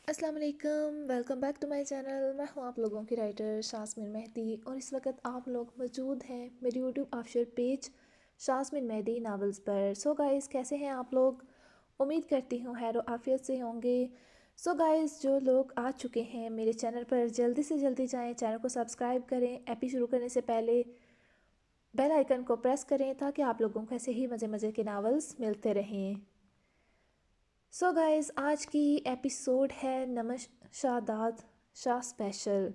السلام علیکم، welcome back to my channel. میں ہوں آپ لوگوں کی رائٹر شاسمین مہدی، اور اس وقت آپ لوگ موجود ہیں میری یوٹیوب آفیشیل پیج شاسمین مہدی ناولز پر۔ سو گائز، کیسے ہیں آپ لوگ؟ امید کرتی ہوں خیر و عافیت سے ہوں گے۔ سو گائز، جو لوگ آ چکے ہیں میرے چینل پر جلدی سے جلدی جائیں، چینل کو سبسکرائب کریں، ایپی شروع کرنے سے پہلے بیل آئیکن کو پریس کریں تاکہ آپ لوگوں کو ایسے ہی مزے مزے کے ناولز ملتے رہیں۔ سو گائز، آج کی ایپیسوڈ ہے نمش شاداد شاہ اسپیشل،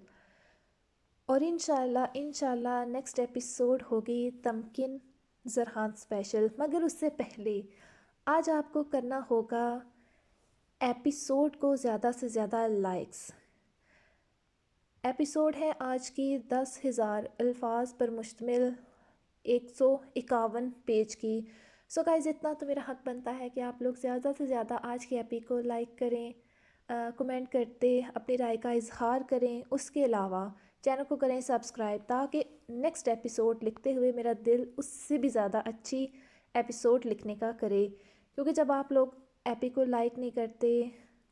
اور انشاءاللہ نیکسٹ ایپیسوڈ ہوگی تمکن زرحان اسپیشل۔ مگر اس سے پہلے آج آپ کو کرنا ہوگا ایپیسوڈ کو زیادہ سے زیادہ لائکس۔ ایپیسوڈ ہے آج کی 10,000 الفاظ پر مشتمل 151 پیج کی۔ سو گائز، اتنا تو میرا حق بنتا ہے کہ آپ لوگ زیادہ سے زیادہ آج کی ایپی کو لائک کریں، کمنٹ کرتے اپنی رائے کا اظہار کریں، اس کے علاوہ چینل کو کریں سبسکرائب تاکہ نیکسٹ ایپیسوڈ لکھتے ہوئے میرا دل اس سے بھی زیادہ اچھی ایپیسوڈ لکھنے کا کرے۔ کیونکہ جب آپ لوگ ایپی کو لائک نہیں کرتے،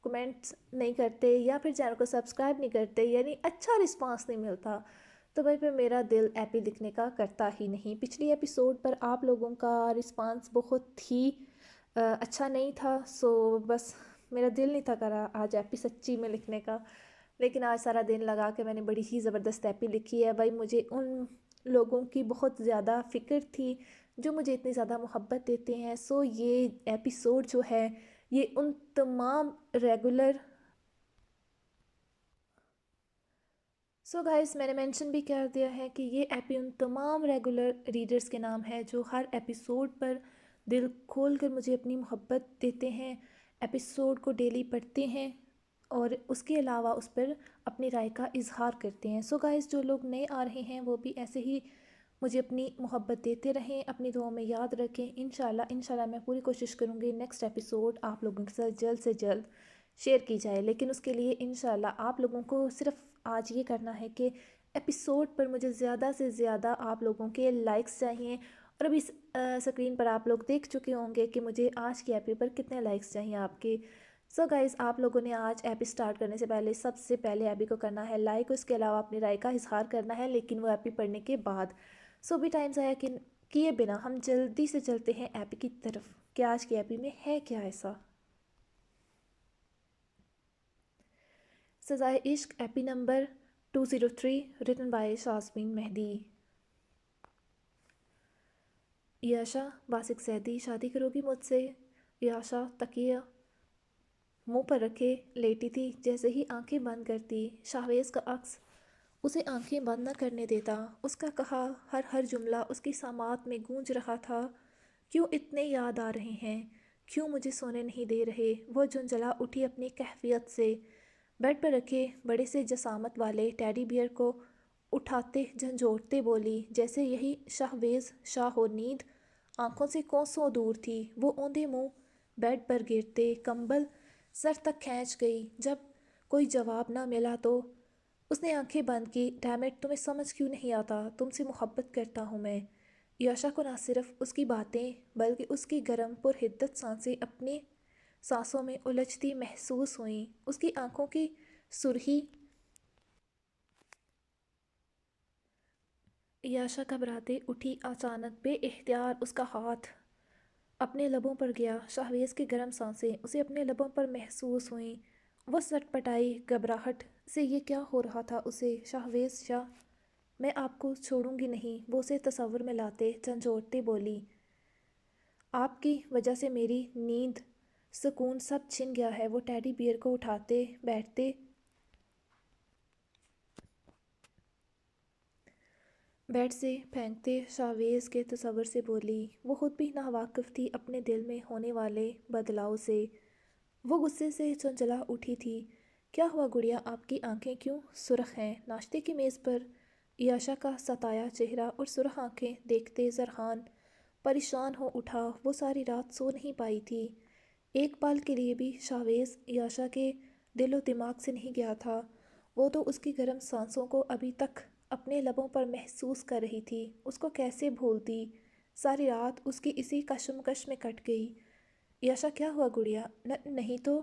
کمنٹس نہیں کرتے، یا پھر چینل کو سبسکرائب نہیں کرتے، یعنی اچھا رسپانس نہیں ملتا، تو بھائی پھر میرا دل ایپی لکھنے کا کرتا ہی نہیں۔ پچھلی ایپیسوڈ پر آپ لوگوں کا رسپانس بہت ہی اچھا نہیں تھا، سو بس میرا دل نہیں تھا کرا آج ایپی سچی میں لکھنے کا، لیکن آج سارا دن لگا کے میں نے بڑی ہی زبردست ایپی لکھی ہے۔ بھائی مجھے ان لوگوں کی بہت زیادہ فکر تھی جو مجھے اتنی زیادہ محبت دیتے ہیں، سو یہ ایپیسوڈ جو ہے یہ ان تمام ریگولر سو گائز، میں نے مینشن بھی کر دیا ہے کہ یہ ایپی ان تمام ریگولر ریڈرز کے نام ہے جو ہر ایپیسوڈ پر دل کھول کر مجھے اپنی محبت دیتے ہیں، ایپیسوڈ کو ڈیلی پڑھتے ہیں، اور اس کے علاوہ اس پر اپنی رائے کا اظہار کرتے ہیں۔ سو گائز، جو لوگ نئے آ رہے ہیں وہ بھی ایسے ہی مجھے اپنی محبت دیتے رہیں، اپنی دعاؤں میں یاد رکھیں۔ انشاءاللہ میں پوری کوشش کروں گی نیکسٹ ایپیسوڈ آپ لوگوں کے ساتھ جلد سے جلد شیئر کی جائے، لیکن اس کے لیے انشاءاللہ آپ لوگوں کو صرف آج یہ کرنا ہے کہ ایپیسوڈ پر مجھے زیادہ سے زیادہ آپ لوگوں کے لائکس چاہیے، اور ابھی سکرین پر آپ لوگ دیکھ چکے ہوں گے کہ مجھے آج کی ایپی پر کتنے لائکس چاہیے آپ کے۔ سو گائز، آپ لوگوں نے آج ایپی سٹارٹ کرنے سے پہلے سب سے پہلے ایپی کو کرنا ہے لائک، اس کے علاوہ اپنی رائے کا اظہار کرنا ہے، لیکن وہ ایپی پڑھنے کے بعد۔ سو بھی ٹائم ضائع کیے بنا ہم جلدی سے چلتے ہیں ایپی کی طرف کہ آج کی ایپی میں ہے کیا ایسا۔ سزائے عشق، ایپی نمبر 203، ریٹن بائی شاسمین مہدی۔ یاشا باسق زیدی، شادی کرو گی مجھ سے؟ یاشا تکیہ منہ پر رکھے لیٹی تھی، جیسے ہی آنکھیں بند کرتی شاہویز کا عکس اسے آنکھیں بند نہ کرنے دیتا۔ اس کا کہا ہر جملہ اس کی سماعت میں گونج رہا تھا۔ کیوں اتنے یاد آ رہے ہیں؟ کیوں مجھے سونے نہیں دے رہے؟ وہ جھنجھلا اٹھی اپنی کیفیت سے، بیڈ پر رکھے بڑے سے جسامت والے ٹیڈی بیئر کو اٹھاتے جھنجھوڑتے بولی، جیسے یہی شاہویز شاہ ہو۔ نیند آنکھوں سے کوسوں دور تھی، وہ اوندھے منہ بیڈ پر گرتے کمبل سر تک کھینچ گئی۔ جب کوئی جواب نہ ملا تو اس نے آنکھیں بند کی۔ ڈیم اٹ، تمہیں سمجھ کیوں نہیں آتا؟ تم سے محبت کرتا ہوں میں۔ یاشا کو نہ صرف اس کی باتیں بلکہ اس کی گرم پرحدت سانسیں اپنی سانسوں میں الجھتی محسوس ہوئیں۔ اس کی آنکھوں کی سرخی یاشا گھبراتے اٹھی، اچانک بے اختیار اس کا ہاتھ اپنے لبوں پر گیا۔ شاہویز کی گرم سانسیں اسے اپنے لبوں پر محسوس ہوئیں۔ وہ سٹ پٹائی، گھبراہٹ سے یہ کیا ہو رہا تھا اسے؟ شاہویز شاہ، میں آپ کو چھوڑوں گی نہیں، وہ اسے تصور میں لاتے جھنجھوڑتے بولی۔ آپ کی وجہ سے میری نیند، سکون سب چھن گیا ہے۔ وہ ٹیڈی بیئر کو اٹھاتے بیٹھتے بیڈ سے پھینکتے شاہویز کے تصور سے بولی۔ وہ خود بھی ناواقف تھی اپنے دل میں ہونے والے بدلاؤ سے۔ وہ غصے سے چنچلا اٹھی تھی۔ کیا ہوا گڑیا، آپ کی آنکھیں کیوں سرخ ہیں؟ ناشتے کی میز پر یاشا کا ستایا چہرہ اور سرخ آنکھیں دیکھتے زرحان پریشان ہو اٹھا۔ وہ ساری رات سو نہیں پائی تھی، ایک پل کے لیے بھی شاہویز یاشا کے دل و دماغ سے نہیں گیا تھا۔ وہ تو اس کی گرم سانسوں کو ابھی تک اپنے لبوں پر محسوس کر رہی تھی۔ اس کو کیسے بھولتی؟ ساری رات اس کی اسی کشمکش میں کٹ گئی۔ یاشا، کیا ہوا گڑیا؟ نہیں تو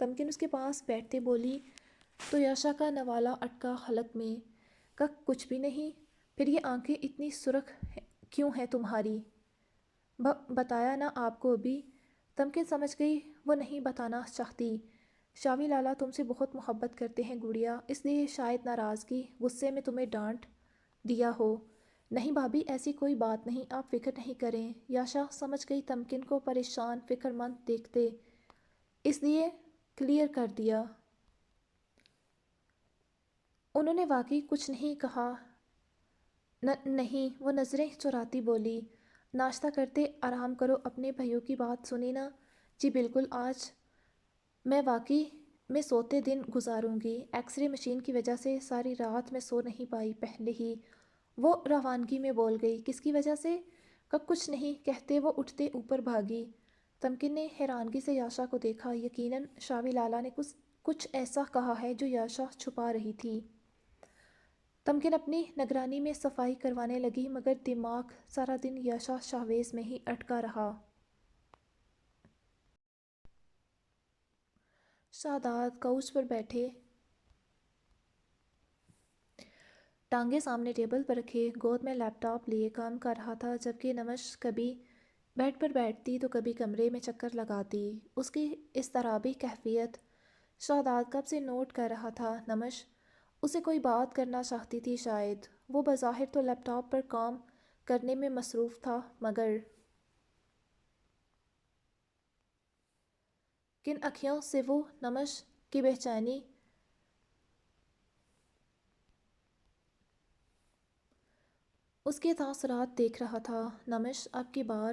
تمکن اس کے پاس بیٹھتے بولی، تو یاشا کا نوالا اٹکا حلق میں۔ کچھ بھی نہیں، پھر یہ آنکھیں اتنی سرخ کیوں ہیں تمہاری؟ بتایا نا آپ کو ابھی۔ تمکن سمجھ گئی وہ نہیں بتانا چاہتی۔ شاوی لالا تم سے بہت محبت کرتے ہیں گڑیا، اس لیے شاید ناراضگی غصے میں تمہیں ڈانٹ دیا ہو۔ نہیں بھابھی، ایسی کوئی بات نہیں، آپ فکر نہیں کریں۔ یاشا سمجھ گئی تمکن کو پریشان فکر مند دیکھتے، اس لیے کلیئر کر دیا۔ انہوں نے واقعی کچھ نہیں کہا؟ نہیں، وہ نظریں چراتی بولی۔ ناشتہ کرتے آرام کرو، اپنے بھائیوں کی بات سنی نا؟ جی بالکل، آج میں واقعی میں سوتے دن گزاروں گی۔ ایکس رے مشین کی وجہ سے ساری رات میں سو نہیں پائی پہلے ہی، وہ روانگی میں بول گئی۔ کس کی وجہ سے؟ کچھ نہیں کہتے وہ اٹھتے اوپر بھاگی۔ تمکن نے حیرانگی سے یاشا کو دیکھا۔ یقیناً شاوی لالا نے کچھ ایسا کہا ہے جو یاشا چھپا رہی تھی۔ تمکن اپنی نگرانی میں صفائی کروانے لگی، مگر دماغ سارا دن یاشا شاویز میں ہی اٹکا رہا۔ شہداد کاؤچ پر بیٹھے، ٹانگیں سامنے ٹیبل پر رکھے، گود میں لیپ ٹاپ لیے کام کر رہا تھا، جبکہ نمش کبھی بیڈ پر بیٹھتی تو کبھی کمرے میں چکر لگاتی۔ اس کی اضطرابی کیفیت شہداد کب سے نوٹ کر رہا تھا۔ نمش اسے کوئی بات کرنا چاہتی تھی شاید، وہ بظاہر تو لیپ ٹاپ پر کام کرنے میں مصروف تھا، مگر کن اکھیوں سے وہ نمش کی بے چینی اس کے تاثرات دیکھ رہا تھا۔ نمش اب کی بار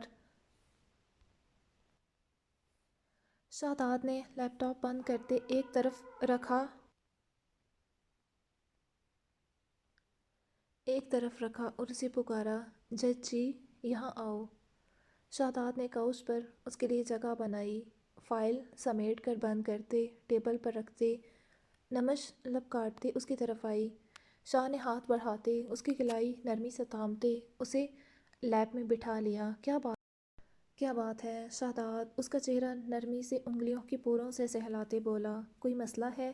شہداد نے لیپ ٹاپ بند کرتے ایک طرف رکھا اور اسے پکارا، جج جی یہاں آؤ۔ شہداد نے کاؤچ پر اس کے لیے جگہ بنائی، فائل سمیٹ کر بند کرتے ٹیبل پر رکھتے۔ نمش لب کاٹتے اس کی طرف آئی۔ شاہ نے ہاتھ بڑھاتے اس کی کلائی نرمی سے تھامتے اسے لیپ میں بٹھا لیا۔ کیا بات ہے شہداد؟ اس کا چہرہ نرمی سے انگلیوں کی پوروں سے سہلاتے بولا، کوئی مسئلہ ہے؟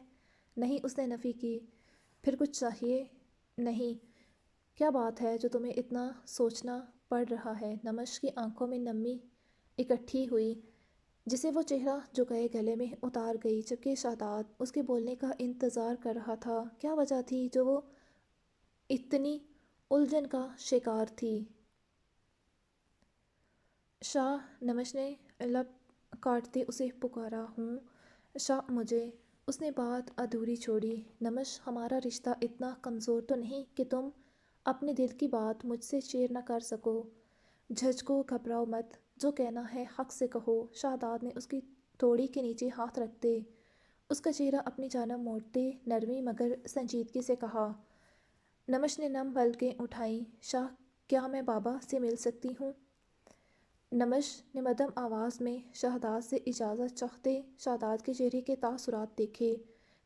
نہیں، اس نے نفی کی۔ پھر کچھ چاہیے؟ نہیں۔ کیا بات ہے جو تمہیں اتنا سوچنا پڑ رہا ہے؟ نمش کی آنکھوں میں نمی اکٹھی ہوئی، جسے وہ چہرہ جھکائے گلے میں اتار گئی، جبکہ شہداد اس کے بولنے کا انتظار کر رہا تھا۔ کیا وجہ تھی جو وہ اتنی الجھن کا شکار تھی؟ شاہ، نمش نے لب کاٹتے اسے پکارا۔ ہوں شاہ، مجھے۔ اس نے بات ادھوری چھوڑی۔ نمش، ہمارا رشتہ اتنا کمزور تو نہیں کہ تم اپنے دل کی بات مجھ سے شیئر نہ کر سکو؟ جھجکو، گھبراؤ مت، جو کہنا ہے حق سے کہو۔ شہداد نے اس کی توڑی کے نیچے ہاتھ رکھتے اس کا چہرہ اپنی جانب موڑتے نرمی مگر سنجیدگی سے کہا۔ نمش نے نم پلکیں اٹھائیں۔ شاہ، کیا میں بابا سے مل سکتی ہوں؟ نمش نے مدھم آواز میں شہداد سے اجازت چاہتے شہداد کے چہرے کے تاثرات دیکھے،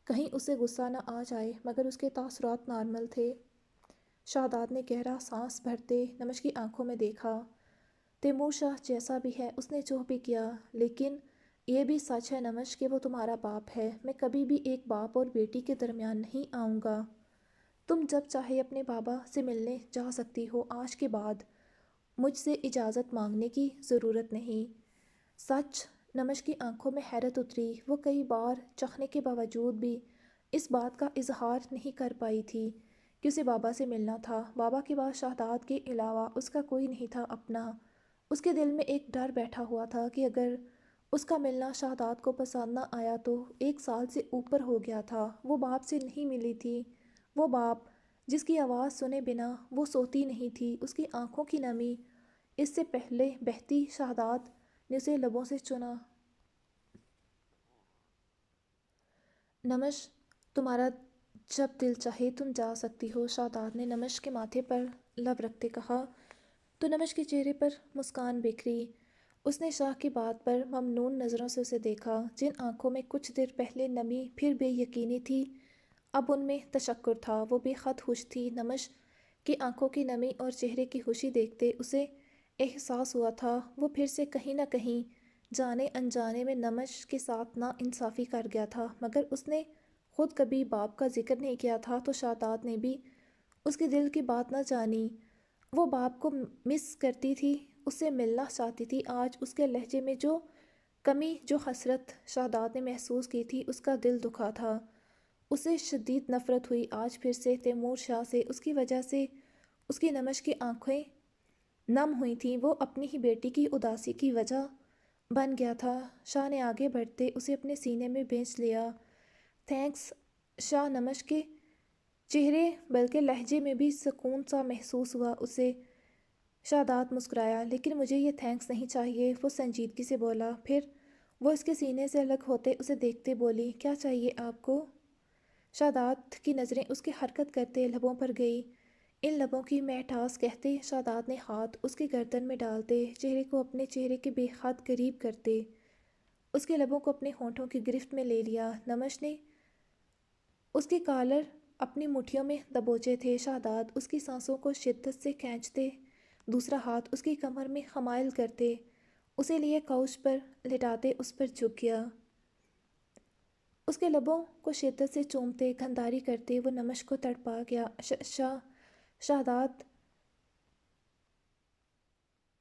کہیں اسے غصہ نہ آ جائے، مگر اس کے تاثرات نارمل تھے۔ شہداد نے گہرا سانس بھرتے نمش کی آنکھوں میں دیکھا۔ تیمور شاہ جیسا بھی ہے، اس نے جو بھی کیا، لیکن یہ بھی سچ ہے نمش کہ وہ تمہارا باپ ہے۔ میں کبھی بھی ایک باپ اور بیٹی کے درمیان نہیں آؤں گا۔ تم جب چاہے اپنے بابا سے ملنے جا سکتی ہو، آج کے بعد مجھ سے اجازت مانگنے کی ضرورت نہیں۔ سچ؟ نمش کی آنکھوں میں حیرت اتری۔ وہ کئی بار چاہنے کے باوجود بھی اس بات کا اظہار نہیں کر پائی تھی کہ اسے بابا سے ملنا تھا۔ بابا کے بعد شہداد کے علاوہ اس کا کوئی نہیں تھا اپنا۔ اس کے دل میں ایک ڈر بیٹھا ہوا تھا کہ اگر اس کا ملنا شہداد کو پسند نہ آیا تو 1 سال سے اوپر ہو گیا تھا وہ باپ سے نہیں ملی تھی۔ وہ باپ جس کی آواز سنے بنا وہ سوتی نہیں تھی۔ اس کی آنکھوں کی نمی اس سے پہلے بہتی شہداد نے اسے لبوں سے چنا۔ نمش، تمہارا جب دل چاہے تم جا سکتی ہو، شہداد نے نمش کے ماتھے پر لب رکھتے کہا، تو نمش کے چہرے پر مسکان بکھری۔ اس نے شاہ کی بات پر ممنون نظروں سے اسے دیکھا۔ جن آنکھوں میں کچھ دیر پہلے نمی پھر بے یقینی تھی، اب ان میں تشکر تھا۔ وہ بے حد خوش تھی۔ نمش کی آنکھوں کی نمی اور چہرے کی خوشی دیکھتے اسے احساس ہوا تھا وہ پھر سے کہیں نہ کہیں جانے انجانے میں نمش کے ساتھ نا انصافی کر گیا تھا، مگر اس نے خود کبھی باپ کا ذکر نہیں کیا تھا تو شاداب نے بھی اس کے دل کی بات نہ جانی۔ وہ باپ کو مس کرتی تھی، اس سے ملنا چاہتی تھی۔ آج اس کے لہجے میں جو کمی، جو حسرت شاداب نے محسوس کی تھی، اس کا دل دکھا تھا۔ اسے شدید نفرت ہوئی آج پھر سے تیمور شاہ سے۔ اس کی وجہ سے اس کی نمش کی آنکھیں نم ہوئی تھیں، وہ اپنی ہی بیٹی کی اداسی کی وجہ بن گیا تھا۔ شاہ نے آگے بڑھتے اسے اپنے سینے میں بھینچ لیا۔ تھینکس شاہ، نمش کے چہرے بلکہ لہجے میں بھی سکون سا محسوس ہوا اسے۔ شاداب مسکرایا، لیکن مجھے یہ تھینکس نہیں چاہیے، وہ سنجیدگی سے بولا۔ پھر وہ اس کے سینے سے الگ ہوتے اسے دیکھتے بولی، کیا چاہیے آپ کو؟ شاداب کی نظریں اس کے حرکت کرتے لبوں پر گئی۔ ان لبوں کی مٹھاس، کہتے شاداب نے ہاتھ اس کی گردن میں ڈالتے، چہرے کو اپنے چہرے کے بے حد قریب کرتے، اس کے لبوں کو اپنے ہونٹوں کی گرفت میں لے لیا۔ نمش نے اس کی کالر اپنی مٹھیوں میں دبوچے تھے۔ شاداب اس کی سانسوں کو شدت سے کھینچتے، دوسرا ہاتھ اس کی کمر میں حمائل کرتے، اسے لیے کوچ پر لٹاتے اس پر جھک گیا۔ اس کے لبوں کو شدت سے چومتے، کھنداری کرتے وہ نمش کو تڑپا گیا۔ شاداب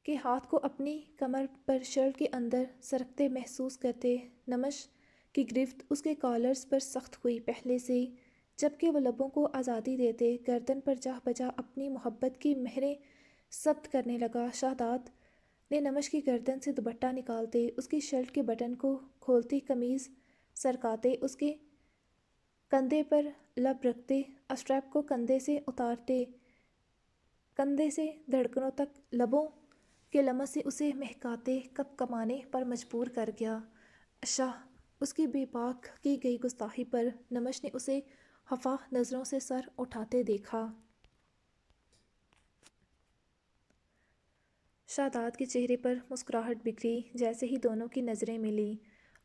کے ہاتھ کو اپنی کمر پر شرٹ کے اندر سرکتے محسوس کرتے، نمش کی گرفت اس کے کالرز پر سخت ہوئی پہلے سے ہی، جبکہ وہ لبوں کو آزادی دیتے گردن پر جا بجا اپنی محبت کی مہریں ثبت کرنے لگا۔ شاداب نے نمش کی گردن سے دوپٹہ نکالتے، اس کی شرٹ کے بٹن کو کھولتے، قمیض سرکاتے، اس کے کندھے پر لب رکھتے، اسٹریپ کو کندھے سے اتارتے، کندھے سے دھڑکنوں تک لبوں کے لمس سے اسے مہکاتے، کپ کمانے پر مجبور کر گیا۔ شاہ، اس کی بے باک کی گئی گستاخی پر نمش نے اسے خفا نظروں سے سر اٹھاتے دیکھا۔ شاداب کے چہرے پر مسکراہٹ بکھری جیسے ہی دونوں کی نظریں ملیں۔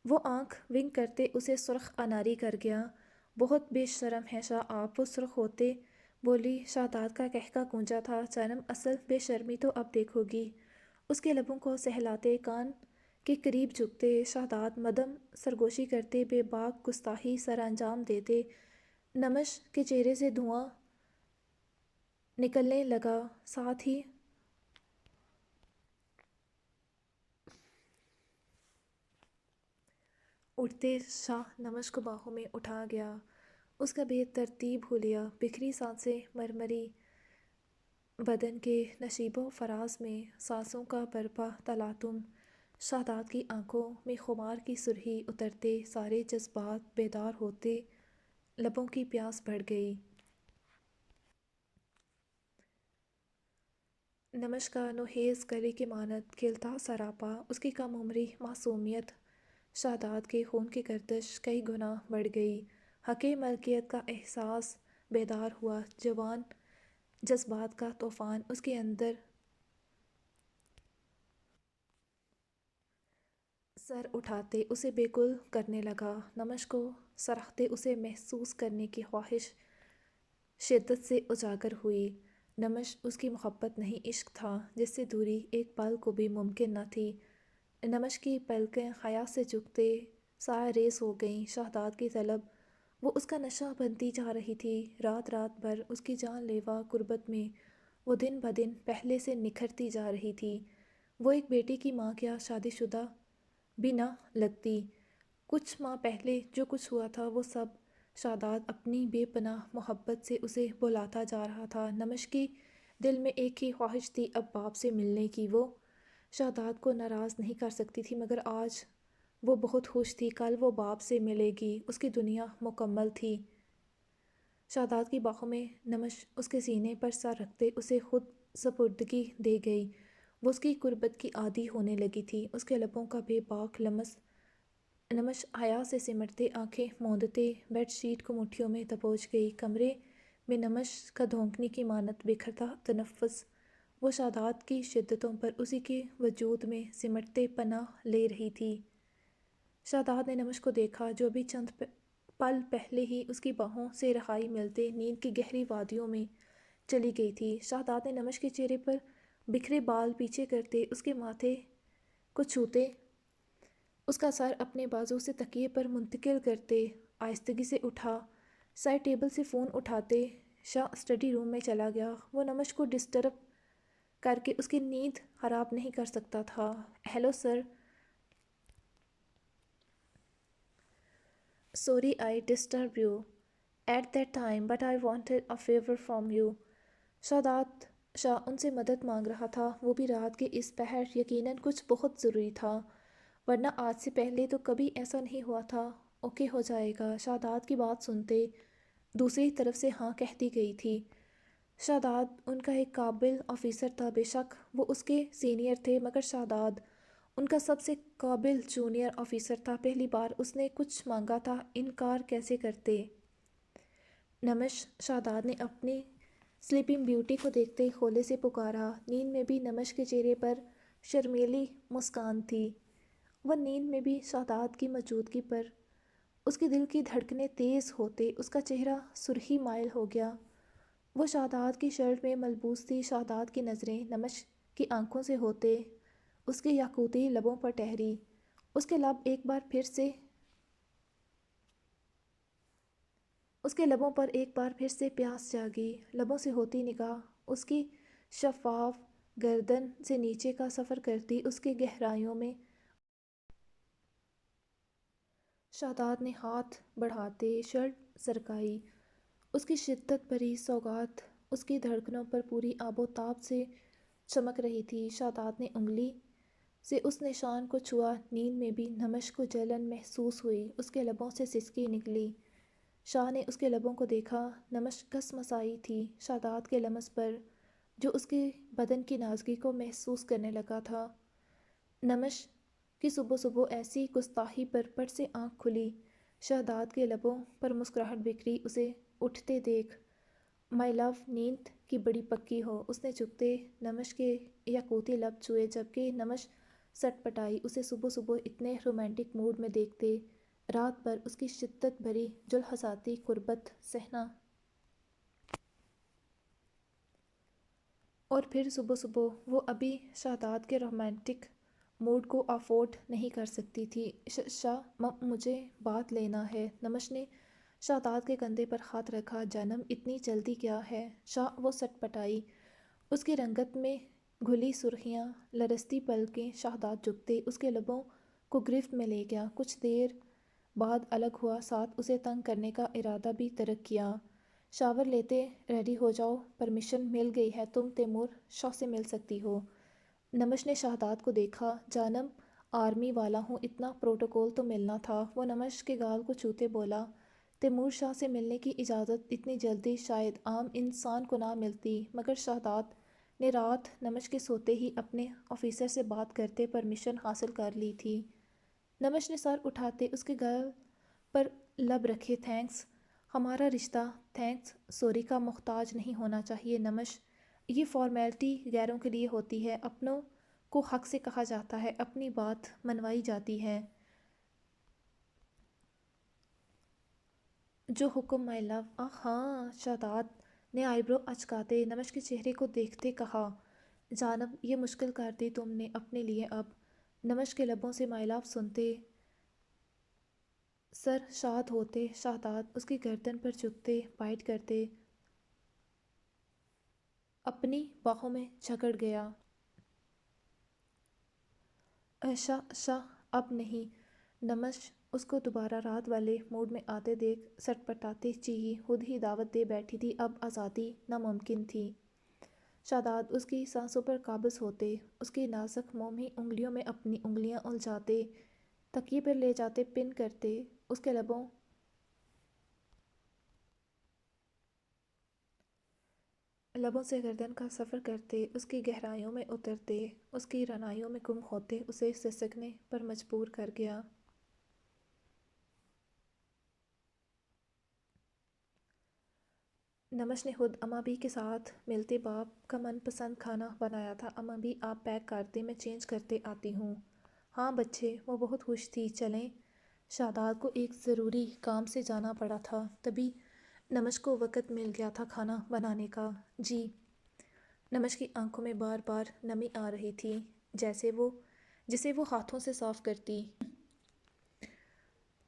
وہ آنکھ ونک کرتے اسے سرخ اناری کر گیا۔ بہت بے شرم ہیں شاہ آپ، وہ سرخ ہوتے بولی۔ شاداب کا قہقہ گونجا تھا، جنم اصل بے شرمی تو اب دیکھو گی۔ اس کے لبوں کو سہلاتے، کان کے قریب جھکتے، شاداب مدم سرگوشی کرتے، بے باک گستاخی سر انجام دیتے۔ نمش کے چہرے سے دھواں نکلنے لگا، ساتھ ہی اٹھتے شاہ نمش کو باہوں میں اٹھا گیا، اس کا بے ترتیب حلیہ، بکھری سانسیں، مرمری بدن کے نشیب و فراز میں سانسوں کا برپا تلاطم۔ شاداب کی آنکھوں میں خمار کی سرخی اترتے، سارے جذبات بیدار ہوتے، لبوں کی پیاس بڑھ گئی۔ نمش کا نوحیز کلی کے مانند کھلتا سراپا، اس کی کم عمری معصومیت، شاداب کے خون کی گردش کئی گنا بڑھ گئی۔ حق ملکیت کا احساس بیدار ہوا، جوان جذبات کا طوفان اس کے اندر سر اٹھاتے اسے بے کل کرنے لگا۔ نمش کو سراہتے اسے محسوس کرنے کی خواہش شدت سے اجاگر ہوئی۔ نمش اس کی محبت نہیں، عشق تھا جس سے دوری ایک پل کو بھی ممکن نہ تھی۔ نمش کی پلکیں حیا سے جھکتے سایہ ریز ہو گئیں۔ شاداب کی طلب وہ اس کا نشہ بنتی جا رہی تھی، رات رات بھر اس کی جان لیوا قربت میں وہ دن بدن پہلے سے نکھرتی جا رہی تھی۔ وہ ایک بیٹی کی ماں کیا شادی شدہ بھی نہ لگتی۔ کچھ ماہ پہلے جو کچھ ہوا تھا وہ سب شاداب اپنی بے پناہ محبت سے اسے بھلاتا جا رہا تھا۔ نمش کی دل میں ایک ہی خواہش تھی، اب باپ سے ملنے کی۔ وہ شاداب کو ناراض نہیں کر سکتی تھی، مگر آج وہ بہت خوش تھی، کل وہ باپ سے ملے گی، اس کی دنیا مکمل تھی۔ شاداب کی باہوں میں نمش اس کے سینے پر سر رکھتے اسے خود سپردگی دے گئی۔ وہ اس کی قربت کی عادی ہونے لگی تھی، اس کے لبوں کا بے باک لمس۔ نمش حیا سے سمٹتے، آنکھیں موندتے بیڈ شیٹ کو مٹھیوں میں دبوچ گئی۔ کمرے میں نمش کا دھونکنے کی مانند بکھرتا تنفس وہ شاداب کی شدتوں پر اسی کے وجود میں سمٹتے پناہ لے رہی تھی۔ شاداب نے نمش کو دیکھا جو بھی چند پل پہلے ہی اس کی باہوں سے رہائی ملتے نیند کی گہری وادیوں میں چلی گئی تھی۔ شاداب نے نمش کے چہرے پر بکھرے بال پیچھے کرتے اس کے ماتھے کو چھوتے اس کا سر اپنے بازو سے تکیے پر منتقل کرتے آہستگی سے اٹھا۔ سائڈ ٹیبل سے فون اٹھاتے شاہ اسٹڈی روم میں چلا گیا۔ وہ نمش کو ڈسٹرب کر کے اس کی نیند خراب نہیں کر سکتا تھا۔ Hello sir, sorry I disturb you at that time but I wanted a favour from you. Shah ان سے مدد مانگ رہا تھا، وہ بھی رات کے اس پہر۔ یقیناً کچھ بہت ضروری تھا، ورنہ آج سے پہلے تو کبھی ایسا نہیں ہوا تھا۔ اوکے ہو جائے گا، شاداب کی بات سنتے دوسری طرف سے ہاں کہہ دی گئی تھی۔ شاداب ان کا ایک قابل آفیسر تھا، بے شک وہ اس کے سینئر تھے، مگر شاداب ان کا سب سے قابل جونیئر آفیسر تھا۔ پہلی بار اس نے کچھ مانگا تھا، انکار کیسے کرتے؟ نمش، شاداب نے اپنی سلیپنگ بیوٹی کو دیکھتے کھولے سے پکارا۔ نیند میں بھی نمش کے چہرے پر شرمیلی مسکان تھی۔ وہ نیند میں بھی شاداب کی موجودگی پر اس کے دل کی دھڑکنیں تیز ہوتے اس کا چہرہ سرخی مائل ہو گیا۔ وہ شاداب کی شرٹ میں ملبوس تھی۔ شاداب کی نظریں نمش کی آنکھوں سے ہوتے اس کے یاقوتی لبوں پر ٹھہری۔ اس کے لبوں پر ایک بار پھر سے پیاس جاگی۔ لبوں سے ہوتی نگاہ اس کی شفاف گردن سے نیچے کا سفر کرتی اس کی گہرائیوں میں۔ شاداب نے ہاتھ بڑھاتے شرٹ سرکائی۔ اس کی شدت بھری سوگات اس کی دھڑکنوں پر پوری آب و تاب سے چمک رہی تھی۔ شاداب نے انگلی سے اس نشان کو چھوا۔ نیند میں بھی نمش کو جلن محسوس ہوئی۔ اس کے لبوں سے سسکی نکلی۔ شاہ نے اس کے لبوں کو دیکھا۔ نمش کسمسائی تھی شاداب کے لمس پر، جو اس کے بدن کی نازکی کو محسوس کرنے لگا تھا۔ نمش کی صبح صبح ایسی گستاخی پر پٹ سے آنکھ کھلی۔ شاداب کے لبوں پر مسکراہٹ بکھری۔ اسے اٹھتے دیکھ مائی لو، نیند کی بڑی پکی ہو۔ اس نے جھکتے نمش کے یاقوتی لب چھوئے، جبکہ نمش سٹ پٹائی۔ اسے صبح صبح اتنے رومانٹک موڈ میں دیکھتے رات بھر اس کی شدت بھری جلحظاتی قربت سہنا، اور پھر صبح صبح وہ ابھی شاداب کے رومانٹک موڈ کو افورڈ نہیں کر سکتی تھی۔ شاہ، مجھے بات لینا ہے۔ نمش نے شاداب کے کندھے پر ہاتھ رکھا۔ جانم، اتنی جلدی کیا ہے؟ شاہ، وہ سٹ پٹائی۔ اس کی رنگت میں گھلی سرخیاں، لرزتی پلکیں۔ شاداب جھکتے اس کے لبوں کو گرفت میں لے گیا۔ کچھ دیر بعد الگ ہوا، ساتھ اسے تنگ کرنے کا ارادہ بھی ترک کیا۔ شاور لیتے ریڈی ہو جاؤ، پرمیشن مل گئی ہے، تم تیمور شاہ سے مل سکتی ہو۔ نمش نے شاداب کو دیکھا۔ جانم، آرمی والا ہوں، اتنا پروٹوکول تو ملنا تھا۔ وہ نمش کے گال کو چھوتے بولا، تیمور شاہ سے ملنے کی اجازت اتنی جلدی شاید عام انسان کو نہ ملتی، مگر شاداب نے رات نمش کے سوتے ہی اپنے آفیسر سے بات کرتے پرمیشن حاصل کر لی تھی۔ نمش نے سر اٹھاتے اس کے گال پر لب رکھے۔ تھینکس، ہمارا رشتہ تھینکس سوری کا محتاج نہیں ہونا چاہیے نمش۔ یہ فارمیلٹی غیروں کے لیے ہوتی ہے، اپنوں کو حق سے کہا جاتا ہے، اپنی بات منوائی جاتی ہے۔ جو حکم مائی لو۔ ہاں، شاداب نے آئی برو اچکاتے نمش کے چہرے کو دیکھتے کہا۔ جانب، یہ مشکل کر دی تم نے اپنے لیے اب۔ نمش کے لبوں سے مائی لو سنتے سر شاد ہوتے شاداب اس کی گردن پر جھکتے بائٹ کرتے اپنی باہوں میں جکڑ گیا۔ شاہ، اب نہیں۔ نمش اس کو دوبارہ رات والے موڈ میں آتے دیکھ سٹ پٹاتی چیخی۔ خود ہی دعوت دے بیٹھی تھی، اب آزادی ناممکن تھی۔ شاداب اس کی سانسوں پر قابض ہوتے اس کی نازک مومی انگلیوں میں اپنی انگلیاں الجھاتے تکیے پر لے جاتے پن کرتے اس کے لبوں سے گردن کا سفر کرتے اس کی گہرائیوں میں اترتے اس کی رعنائیوں میں گم ہوتے اسے سسکنے پر مجبور کر گیا۔ نمش نے خود اماں کے ساتھ ملتے باپ کا من پسند کھانا بنایا تھا۔ اماں، آپ پیک کر دیں، میں چینج کرتے آتی ہوں۔ ہاں بچے، وہ بہت خوش تھی۔ چلیں۔ شاداب کو ایک ضروری کام سے جانا پڑا تھا، تبھی نمش کو وقت مل گیا تھا کھانا بنانے کا۔ جی۔ نمش کی آنکھوں میں بار بار نمی آ رہی تھی، جسے وہ ہاتھوں سے صاف کرتی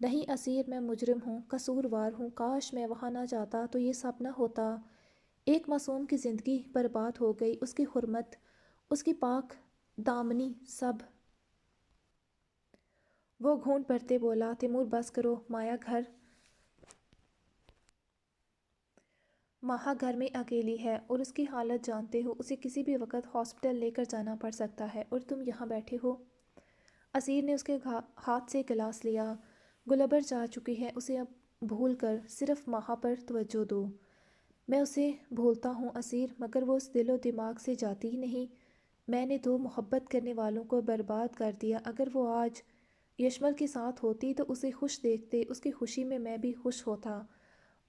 نہیں اسیر، میں مجرم ہوں، قصوروار ہوں، کاش میں وہاں نہ جاتا تو یہ سب نہ ہوتا۔ ایک معصوم کی زندگی برباد ہو گئی، اس کی حرمت، اس کی پاک دامنی، سب۔ وہ گھونٹ بھرتے بولا، تیمور بس کرو، ماہا گھر میں اکیلی ہے اور اس کی حالت جانتے ہو، اسے کسی بھی وقت ہاسپٹل لے کر جانا پڑ سکتا ہے، اور تم یہاں بیٹھے ہو۔ اسیر نے اس کے ہاتھ سے گلاس لیا۔ گلبر جا چکی ہے، اسے اب بھول کر صرف ماہا پر توجہ دو۔ میں اسے بھولتا ہوں اسیر، مگر وہ اس دل و دماغ سے جاتی ہی نہیں۔ میں نے دو محبت کرنے والوں کو برباد کر دیا۔ اگر وہ آج یشمل کے ساتھ ہوتی تو اسے خوش دیکھتے، اس کی خوشی میں میں بھی خوش ہوتا۔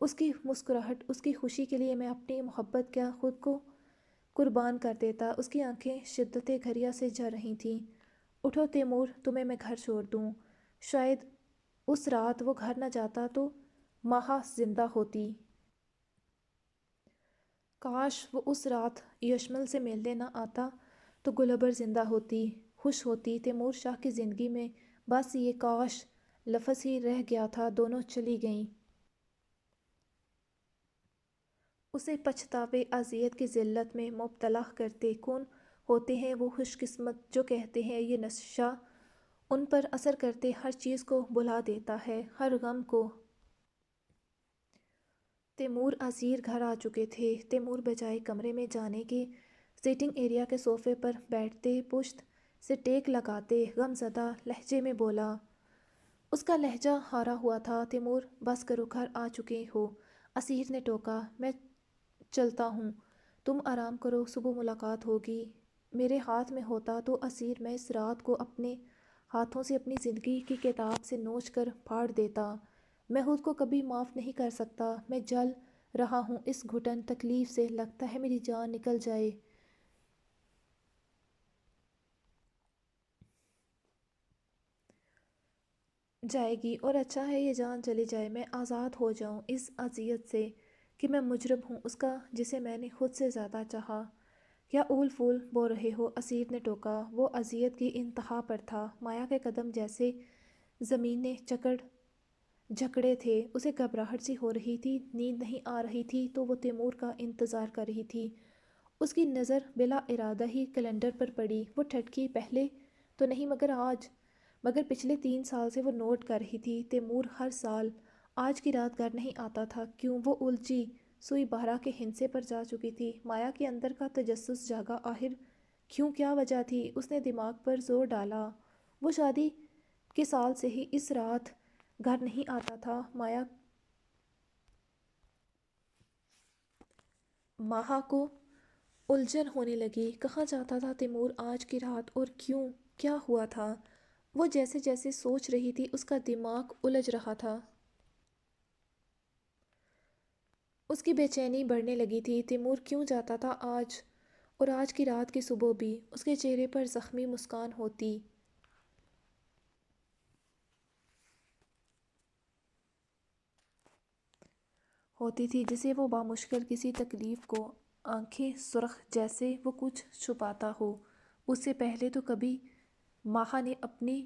اس کی مسکراہٹ، اس کی خوشی کے لیے میں اپنی محبت کیا خود کو قربان کر دیتا۔ اس کی آنکھیں شدت گھریہ سے جھر رہی تھیں۔ اٹھو تیمور، تمہیں میں گھر چھوڑ دوں۔ شاید اس رات وہ گھر نہ جاتا تو ماہا زندہ ہوتی۔ کاش وہ اس رات یشمل سے ملنے نہ آتا تو گلبر زندہ ہوتی، خوش ہوتی۔ تیمور شاہ کی زندگی میں بس یہ کاش لفظ ہی رہ گیا تھا، دونوں چلی گئیں۔ اسے پچھتاوے اذیت کی ذلت میں مبتلا کرتے۔ کون ہوتے ہیں وہ خوش قسمت جو کہتے ہیں یہ نشہ ان پر اثر کرتے ہر چیز کو بھلا دیتا ہے، ہر غم کو۔ تیمور اسیر گھر آ چکے تھے۔ تیمور بجائے کمرے میں جانے کے سیٹنگ ایریا کے صوفے پر بیٹھتے پشت سے ٹیک لگاتے غم زدہ لہجے میں بولا۔ اس کا لہجہ ہارا ہوا تھا۔ تیمور بس کرو، گھر آ چکے ہو۔ اسیر نے ٹوکا، میں چلتا ہوں، تم آرام کرو، صبح ملاقات ہوگی۔ میرے ہاتھ میں ہوتا تو اسیر، میں اس رات کو اپنے ہاتھوں سے اپنی زندگی کی کتاب سے نوچ کر پھاڑ دیتا۔ میں خود کو کبھی معاف نہیں کر سکتا۔ میں جل رہا ہوں اس گھٹن تکلیف سے، لگتا ہے میری جان نکل جائے گی، اور اچھا ہے یہ جان چلی جائے، میں آزاد ہو جاؤں اس اذیت سے کہ میں مجرم ہوں اس کا جسے میں نے خود سے زیادہ چاہا۔ کیا اول پھول بو رہے ہو؟ اسیر نے ٹوکا۔ وہ اذیت کی انتہا پر تھا۔ مایا کے قدم جیسے زمین نے جکڑے تھے۔ اسے گھبراہٹ سی ہو رہی تھی، نیند نہیں آ رہی تھی تو وہ تیمور کا انتظار کر رہی تھی۔ اس کی نظر بلا ارادہ ہی کیلنڈر پر پڑی۔ وہ ٹھٹکی، پہلے تو نہیں مگر پچھلے 3 سال سے وہ نوٹ کر رہی تھی۔ تیمور ہر سال آج کی رات گھر نہیں آتا تھا، کیوں؟ وہ الجھی سوئی بارہ کے ہندسے پر جا چکی تھی۔ مایا کے اندر کا تجسس جاگا، آخر کیوں، کیا وجہ تھی؟ اس نے دماغ پر زور ڈالا۔ وہ شادی کے سال سے ہی اس رات گھر نہیں آتا تھا۔ ماہا کو الجھن ہونے لگی۔ کہاں جاتا تھا تیمور آج کی رات، اور کیوں؟ کیا ہوا تھا؟ وہ جیسے جیسے سوچ رہی تھی اس کا دماغ الجھ رہا تھا۔ اس کی بے چینی بڑھنے لگی تھی۔ تیمور کیوں جاتا تھا آج، اور آج کی رات کی صبح بھی؟ اس کے چہرے پر زخمی مسکان ہوتی تھی جسے وہ بامشکل کسی تکلیف کو، آنکھیں سرخ جیسے وہ کچھ چھپاتا ہو۔ اس سے پہلے تو کبھی ماہا نے اپنی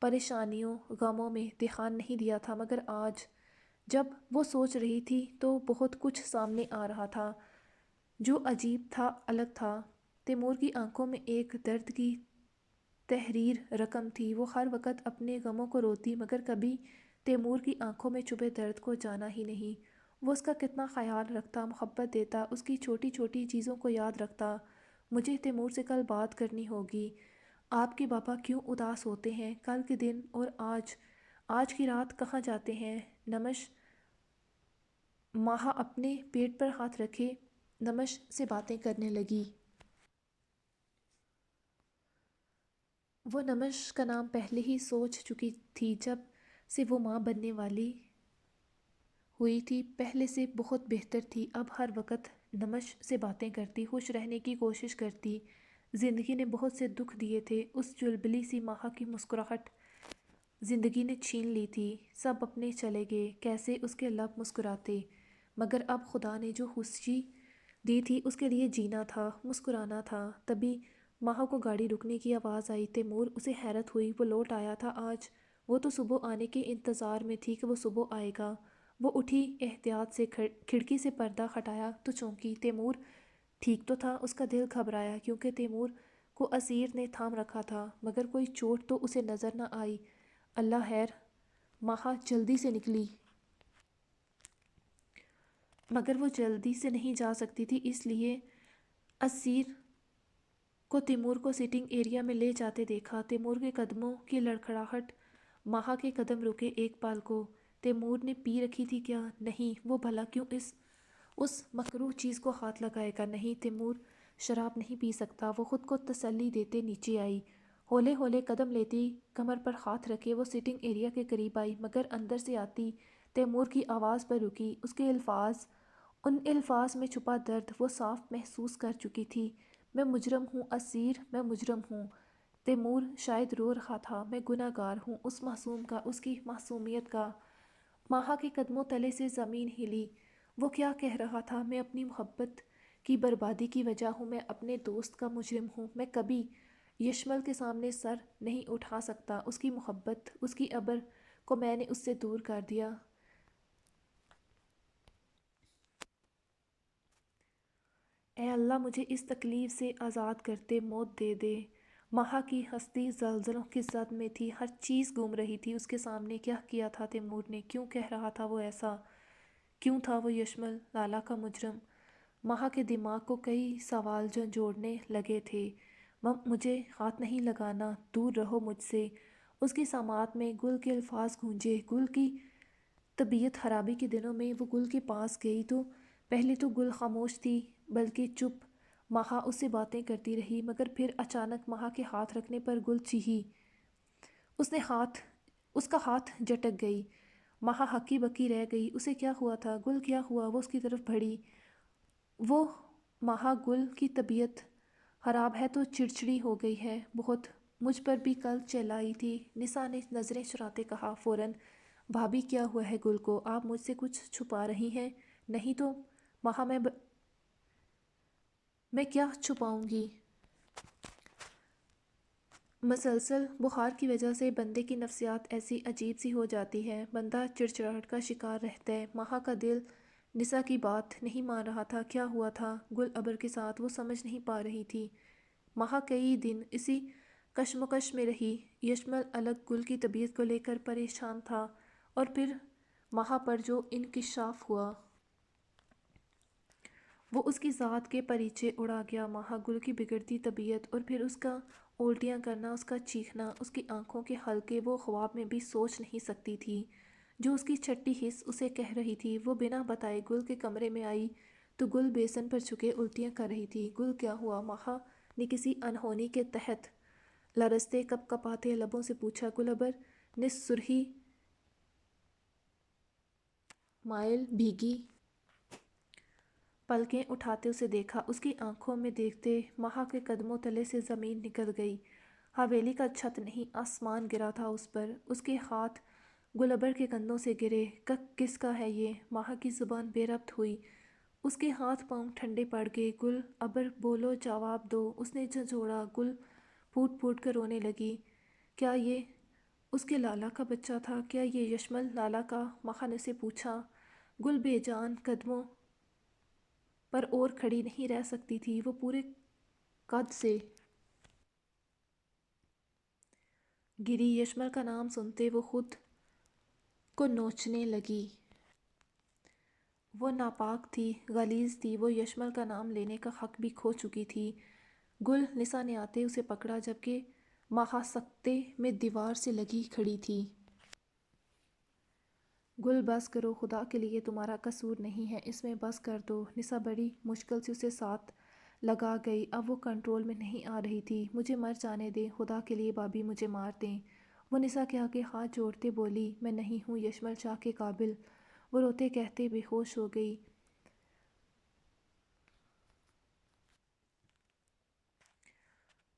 پریشانیوں غموں میں دھیان نہیں دیا تھا، مگر آج جب وہ سوچ رہی تھی تو بہت کچھ سامنے آ رہا تھا جو عجیب تھا، الگ تھا۔ تیمور کی آنکھوں میں ایک درد کی تحریر رقم تھی۔ وہ ہر وقت اپنے غموں کو روتی، مگر کبھی تیمور کی آنکھوں میں چھپے درد کو جانا ہی نہیں۔ وہ اس کا کتنا خیال رکھتا، محبت دیتا، اس کی چھوٹی چھوٹی چیزوں کو یاد رکھتا۔ مجھے تیمور سے کل بات کرنی ہوگی۔ آپ کے بابا کیوں اداس ہوتے ہیں؟ کل کے دن اور آج کی رات کہاں جاتے ہیں؟ نمش ماہا اپنے پیٹ پر ہاتھ رکھے نمش سے باتیں کرنے لگی۔ وہ نمش کا نام پہلے ہی سوچ چکی تھی جب سے وہ ماں بننے والی ہوئی تھی، پہلے سے بہت بہتر تھی۔ اب ہر وقت نمش سے باتیں کرتی، خوش رہنے کی کوشش کرتی۔ زندگی نے بہت سے دکھ دیے تھے، اس چلبلی سی ماہا کی مسکراہٹ زندگی نے چھین لی تھی۔ سب اپنے چلے گئے، کیسے اس کے لب مسکراتے، مگر اب خدا نے جو خوشی دی تھی اس کے لیے جینا تھا، مسکرانا تھا۔ تبھی ماہا کو گاڑی رکنے کی آواز آئی۔ تیمور، اسے حیرت ہوئی، وہ لوٹ آیا تھا آج وہ تو صبح آنے کے انتظار میں تھی کہ وہ صبح آئے گا۔ وہ اٹھی، احتیاط سے کھڑکی سے پردہ ہٹایا تو چونکی۔ تیمور ٹھیک تو تھا۔ اس کا دل گھبرایا کیونکہ تیمور کو اسیر نے تھام رکھا تھا، مگر کوئی چوٹ تو اسے نظر نہ آئی۔ اللہ خیر! ماہا جلدی سے نکلی، مگر وہ جلدی سے نہیں جا سکتی تھی، اس لیے اسیر کو تیمور کو سٹنگ ایریا میں لے جاتے دیکھا۔ تیمور کے قدموں کی لڑکھڑاہٹ، ماہا کے قدم رکے ایک پال کو۔ تیمور نے پی رکھی تھی کیا؟ نہیں، وہ بھلا کیوں اس مکروہ چیز کو ہاتھ لگائے گا؟ نہیں، تیمور شراب نہیں پی سکتا۔ وہ خود کو تسلی دیتے نیچے آئی، ہولے ہولے قدم لیتی، کمر پر ہاتھ رکھے وہ سٹنگ ایریا کے قریب آئی، مگر اندر سے آتی تیمور کی آواز پر رکی۔ اس کے الفاظ، ان الفاظ میں چھپا درد وہ صاف محسوس کر چکی تھی۔ میں مجرم ہوں اسیر، میں مجرم ہوں۔ تیمور شاید رو رہا تھا۔ میں گناہ گار ہوں اس معصوم کا، اس کی معصومیت کا۔ ماہا کے قدموں تلے سے زمین ہلی۔ وہ کیا کہہ رہا تھا؟ میں اپنی محبت کی بربادی کی وجہ ہوں، میں اپنے دوست کا مجرم ہوں۔ میں کبھی یشمل کے سامنے سر نہیں اٹھا سکتا۔ اس کی محبت، اس کی ابر کو میں نے اس سے دور کر دیا۔ اے اللہ، مجھے اس تکلیف سے آزاد کرتے، موت دے دے۔ ماہا کی ہستی زلزلوں کی زد میں تھی، ہر چیز گم رہی تھی اس کے سامنے۔ کیا کیا تھا تیمور نے؟ کیوں کہہ رہا تھا وہ ایسا؟ کیوں تھا وہ یشمل لالہ کا مجرم؟ ماہا کے دماغ کو کئی سوال جو جوڑنے لگے تھے۔ مجھے ہاتھ نہیں لگانا، دور رہو مجھ سے۔ اس کی سماعت میں گل کے الفاظ گونجے۔ گل کی طبیعت خرابی کے دنوں میں وہ گل کے پاس گئی تو پہلے تو گل خاموش تھی، بلکہ چپ۔ ماہا اس سے باتیں کرتی رہی، مگر پھر اچانک ماہا کے ہاتھ رکھنے پر گل چیخی۔ اس کا ہاتھ جھٹک گئی۔ ماہا ہکی بکی رہ گئی۔ اسے کیا ہوا تھا؟ گل کیا ہوا؟ وہ اس کی طرف بڑھی۔ وہ ماہا، گل کی طبیعت خراب ہے تو چڑچڑی ہو گئی ہے بہت، مجھ پر بھی کل چلائی تھی۔ نسا نے نظریں چراتے کہا فوراً، بھابی کیا ہوا ہے گل کو؟ آپ مجھ سے کچھ چھپا رہی ہیں؟ نہیں تو ماہا، میں کیا چھپاؤں گی؟ مسلسل بخار کی وجہ سے بندے کی نفسیات ایسی عجیب سی ہو جاتی ہے، بندہ چڑچڑاہٹ کا شکار رہتا ہے۔ ماہا کا دل نسا کی بات نہیں مان رہا تھا۔ کیا ہوا تھا گل ابر کے ساتھ؟ وہ سمجھ نہیں پا رہی تھی۔ ماہا کئی دن اسی کشمکش میں رہی۔ یشمل الگ گل کی طبیعت کو لے کر پریشان تھا، اور پھر ماہا پر جو انکشاف ہوا وہ اس کی ذات کے پریچے اڑا گیا۔ ماہا، گل کی بگڑتی طبیعت، اور پھر اس کا الٹیاں کرنا، اس کا چیخنا، اس کی آنکھوں کے حلقے، وہ خواب میں بھی سوچ نہیں سکتی تھی۔ جو اس کی چھٹی حس اسے کہہ رہی تھی، وہ بنا بتائے گل کے کمرے میں آئی تو گل بیسن پر جھکے الٹیاں کر رہی تھی۔ گل کیا ہوا؟ ماہا نے کسی انہونی کے تحت لرزتے کپ کپاتے لبوں سے پوچھا۔ گل ابر نے سرخی مائل بھیگی پلکیں اٹھاتے اسے دیکھا۔ اس کی آنکھوں میں دیکھتے ماہا کے قدموں تلے سے زمین نکل گئی۔ حویلی کا چھت نہیں، آسمان گرا تھا اس پر۔ اس کے ہاتھ گل ابر کے کندھوں سے گرے۔ کس کا ہے یہ؟ ماہا کی زبان بے ربط ہوئی۔ اس کے ہاتھ پاؤں ٹھنڈے پڑ گئے۔ گل ابر، بولو، جواب دو۔ اس نے جھنجھوڑا۔ گل پھوٹ پھوٹ کر رونے لگی۔ کیا یہ اس کے لالا کا بچہ تھا؟ کیا یہ یشمل لالا کا؟ ماہا نے اسے پوچھا۔ گل بے جان قدموں پر اور کھڑی نہیں رہ سکتی تھی۔ وہ پورے قد سے گری۔ یشمل کا نام سنتے وہ خود کو نوچنے لگی۔ وہ ناپاک تھی، غلیظ تھی۔ وہ یشمل کا نام لینے کا حق بھی کھو چکی تھی۔ گل، نسا نے آتے اسے پکڑا، جبکہ ماہا سکتے میں دیوار سے لگی کھڑی تھی۔ گل، بس کرو، خدا کے لیے، تمہارا قصور نہیں ہے، اس میں بس کر دو۔ نسا بڑی مشکل سے اسے ساتھ لگا گئی۔ اب وہ کنٹرول میں نہیں آ رہی تھی۔ مجھے مر جانے دیں، خدا کے لیے بھابی، مجھے مار دیں۔ وہ نسا کے آگے ہاتھ جوڑتے بولی، میں نہیں ہوں یشمل شاہ کے قابل۔ وہ روتے کہتے بے ہوش ہو گئی۔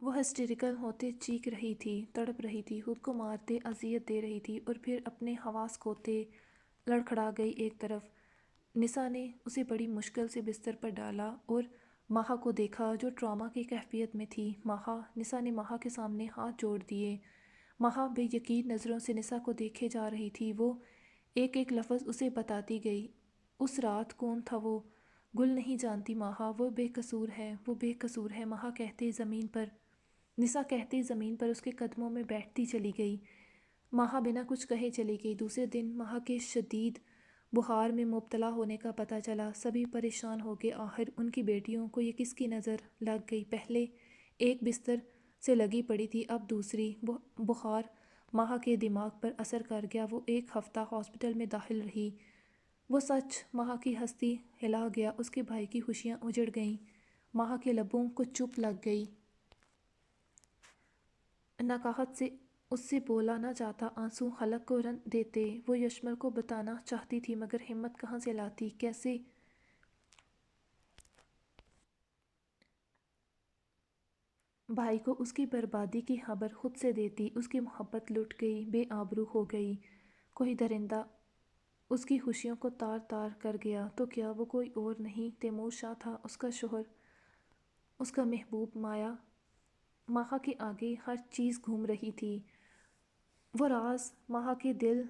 وہ ہسٹیریکل ہوتے چیخ رہی تھی، تڑپ رہی تھی، خود کو مارتے اذیت دے رہی تھی، اور پھر اپنے حواس کھوتے لڑکھڑا گئی ایک طرف۔ نسا نے اسے بڑی مشکل سے بستر پر ڈالا اور ماہا کو دیکھا جو ٹراما کی کیفیت میں تھی۔ ماہا، نسا نے ماہا کے سامنے ہاتھ جوڑ دیے۔ مہا بے یقین نظروں سے نسا کو دیکھے جا رہی تھی۔ وہ ایک ایک لفظ اسے بتاتی گئی۔ اس رات کون تھا وہ؟ گل نہیں جانتی مہا، وہ بے قصور ہے، وہ بے قصور ہے، مہا کہتے زمین پر نسا کہتے زمین پر اس کے قدموں میں بیٹھتی چلی گئی۔ مہا بنا کچھ کہے چلی گئی۔ دوسرے دن مہا کے شدید بخار میں مبتلا ہونے کا پتہ چلا۔ سبھی پریشان ہو گئے، آخر ان کی بیٹیوں کو یہ کس کی نظر لگ گئی؟ پہلے ایک بستر سے لگی پڑی تھی، اب دوسری۔ بخار مہا کے دماغ پر اثر کر گیا، وہ ایک ہفتہ ہاسپٹل میں داخل رہی۔ وہ سچ مہا کی ہستی ہلا گیا، اس کے بھائی کی خوشیاں اجڑ گئیں، مہا کے لبوں کو چپ لگ گئی۔ نکاہت سے اس سے بولا نہ جاتا، آنسو حلق کو رن دیتے۔ وہ یشمل کو بتانا چاہتی تھی مگر ہمت کہاں سے لاتی، کیسے بھائی کو اس کی بربادی کی خبر خود سے دیتی۔ اس کی محبت لٹ گئی، بے آبرو ہو گئی۔ کوئی درندہ اس کی خوشیوں کو تار تار کر گیا تو کیا وہ کوئی اور نہیں، تیمور شاہ تھا اس کا شوہر، اس کا محبوب۔ مہا کے آگے ہر چیز گھوم رہی تھی۔ وہ راز مہا کے دل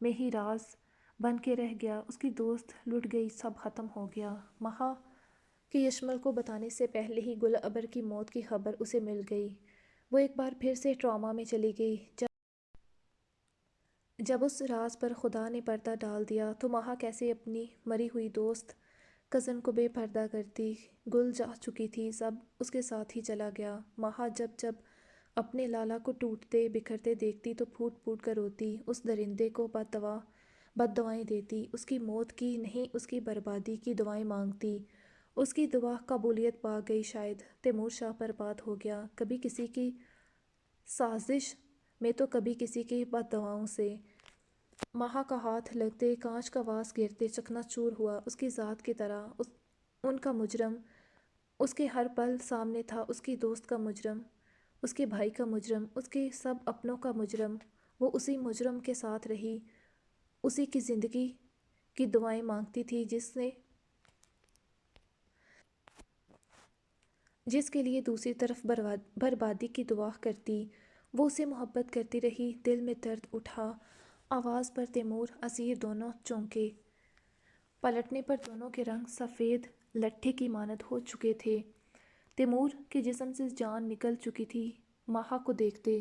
میں ہی راز بن کے رہ گیا۔ اس کی دوست لٹ گئی، سب ختم ہو گیا۔ مہا کہ یشمل کو بتانے سے پہلے ہی گل ابر کی موت کی خبر اسے مل گئی۔ وہ ایک بار پھر سے ٹراما میں چلی گئی۔ جب اس راز پر خدا نے پردہ ڈال دیا تو مہا کیسے اپنی مری ہوئی دوست کزن کو بے پردہ کرتی؟ گل جا چکی تھی، سب اس کے ساتھ ہی چلا گیا۔ مہا جب جب اپنے لالا کو ٹوٹتے بکھرتے دیکھتی تو پھوٹ پھوٹ کر روتی، اس درندے کو بد دعائیں دیتی، اس کی موت کی نہیں اس کی بربادی کی دعائیں مانگتی۔ اس کی دعا قبولیت پا گئی شاید۔ تیمور شاہ برباد ہو گیا، کبھی کسی کی سازش میں تو کبھی کسی کی بد دعاؤں سے۔ مہا کا ہاتھ لگتے کانچ کا واس گرتے چکنا چور ہوا، اس کی ذات کی طرح۔ ان کا مجرم اس کے ہر پل سامنے تھا، اس کی دوست کا مجرم، اس کے بھائی کا مجرم، اس کے سب اپنوں کا مجرم۔ وہ اسی مجرم کے ساتھ رہی، اسی کی زندگی کی دعائیں مانگتی تھی جس کے لیے دوسری طرف بربادی کی دعا کرتی۔ وہ اسے محبت کرتی رہی، دل میں درد اٹھا، آواز پر تیمور اسیر دونوں چونکے۔ پلٹنے پر دونوں کے رنگ سفید لٹھے کی مانند ہو چکے تھے۔ تیمور کے جسم سے جان نکل چکی تھی۔ مہا کو دیکھتے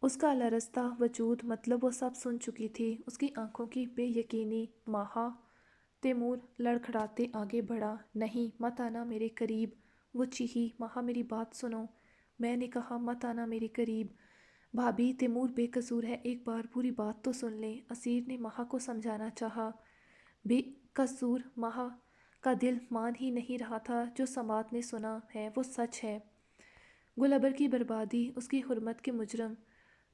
اس کا لرزتا وجود، مطلب وہ سب سن چکی تھی، اس کی آنکھوں کی بے یقینی۔ مہا تیمور لڑکھڑاتے آگے بڑھا، نہیں مت آنا میرے قریب۔ وہ چیخی، مہا میری بات سنو، میں نے کہا مت آنا میرے قریب۔ بھابھی تیمور بے قصور ہے، ایک بار پوری بات تو سن لیں۔ اسیر نے مہا کو سمجھانا چاہا۔ بے قصور؟ مہا کا دل مان ہی نہیں رہا تھا، جو سماعت نے سنا ہے وہ سچ ہے۔ گل ابر کی بربادی، اس کی حرمت کے مجرم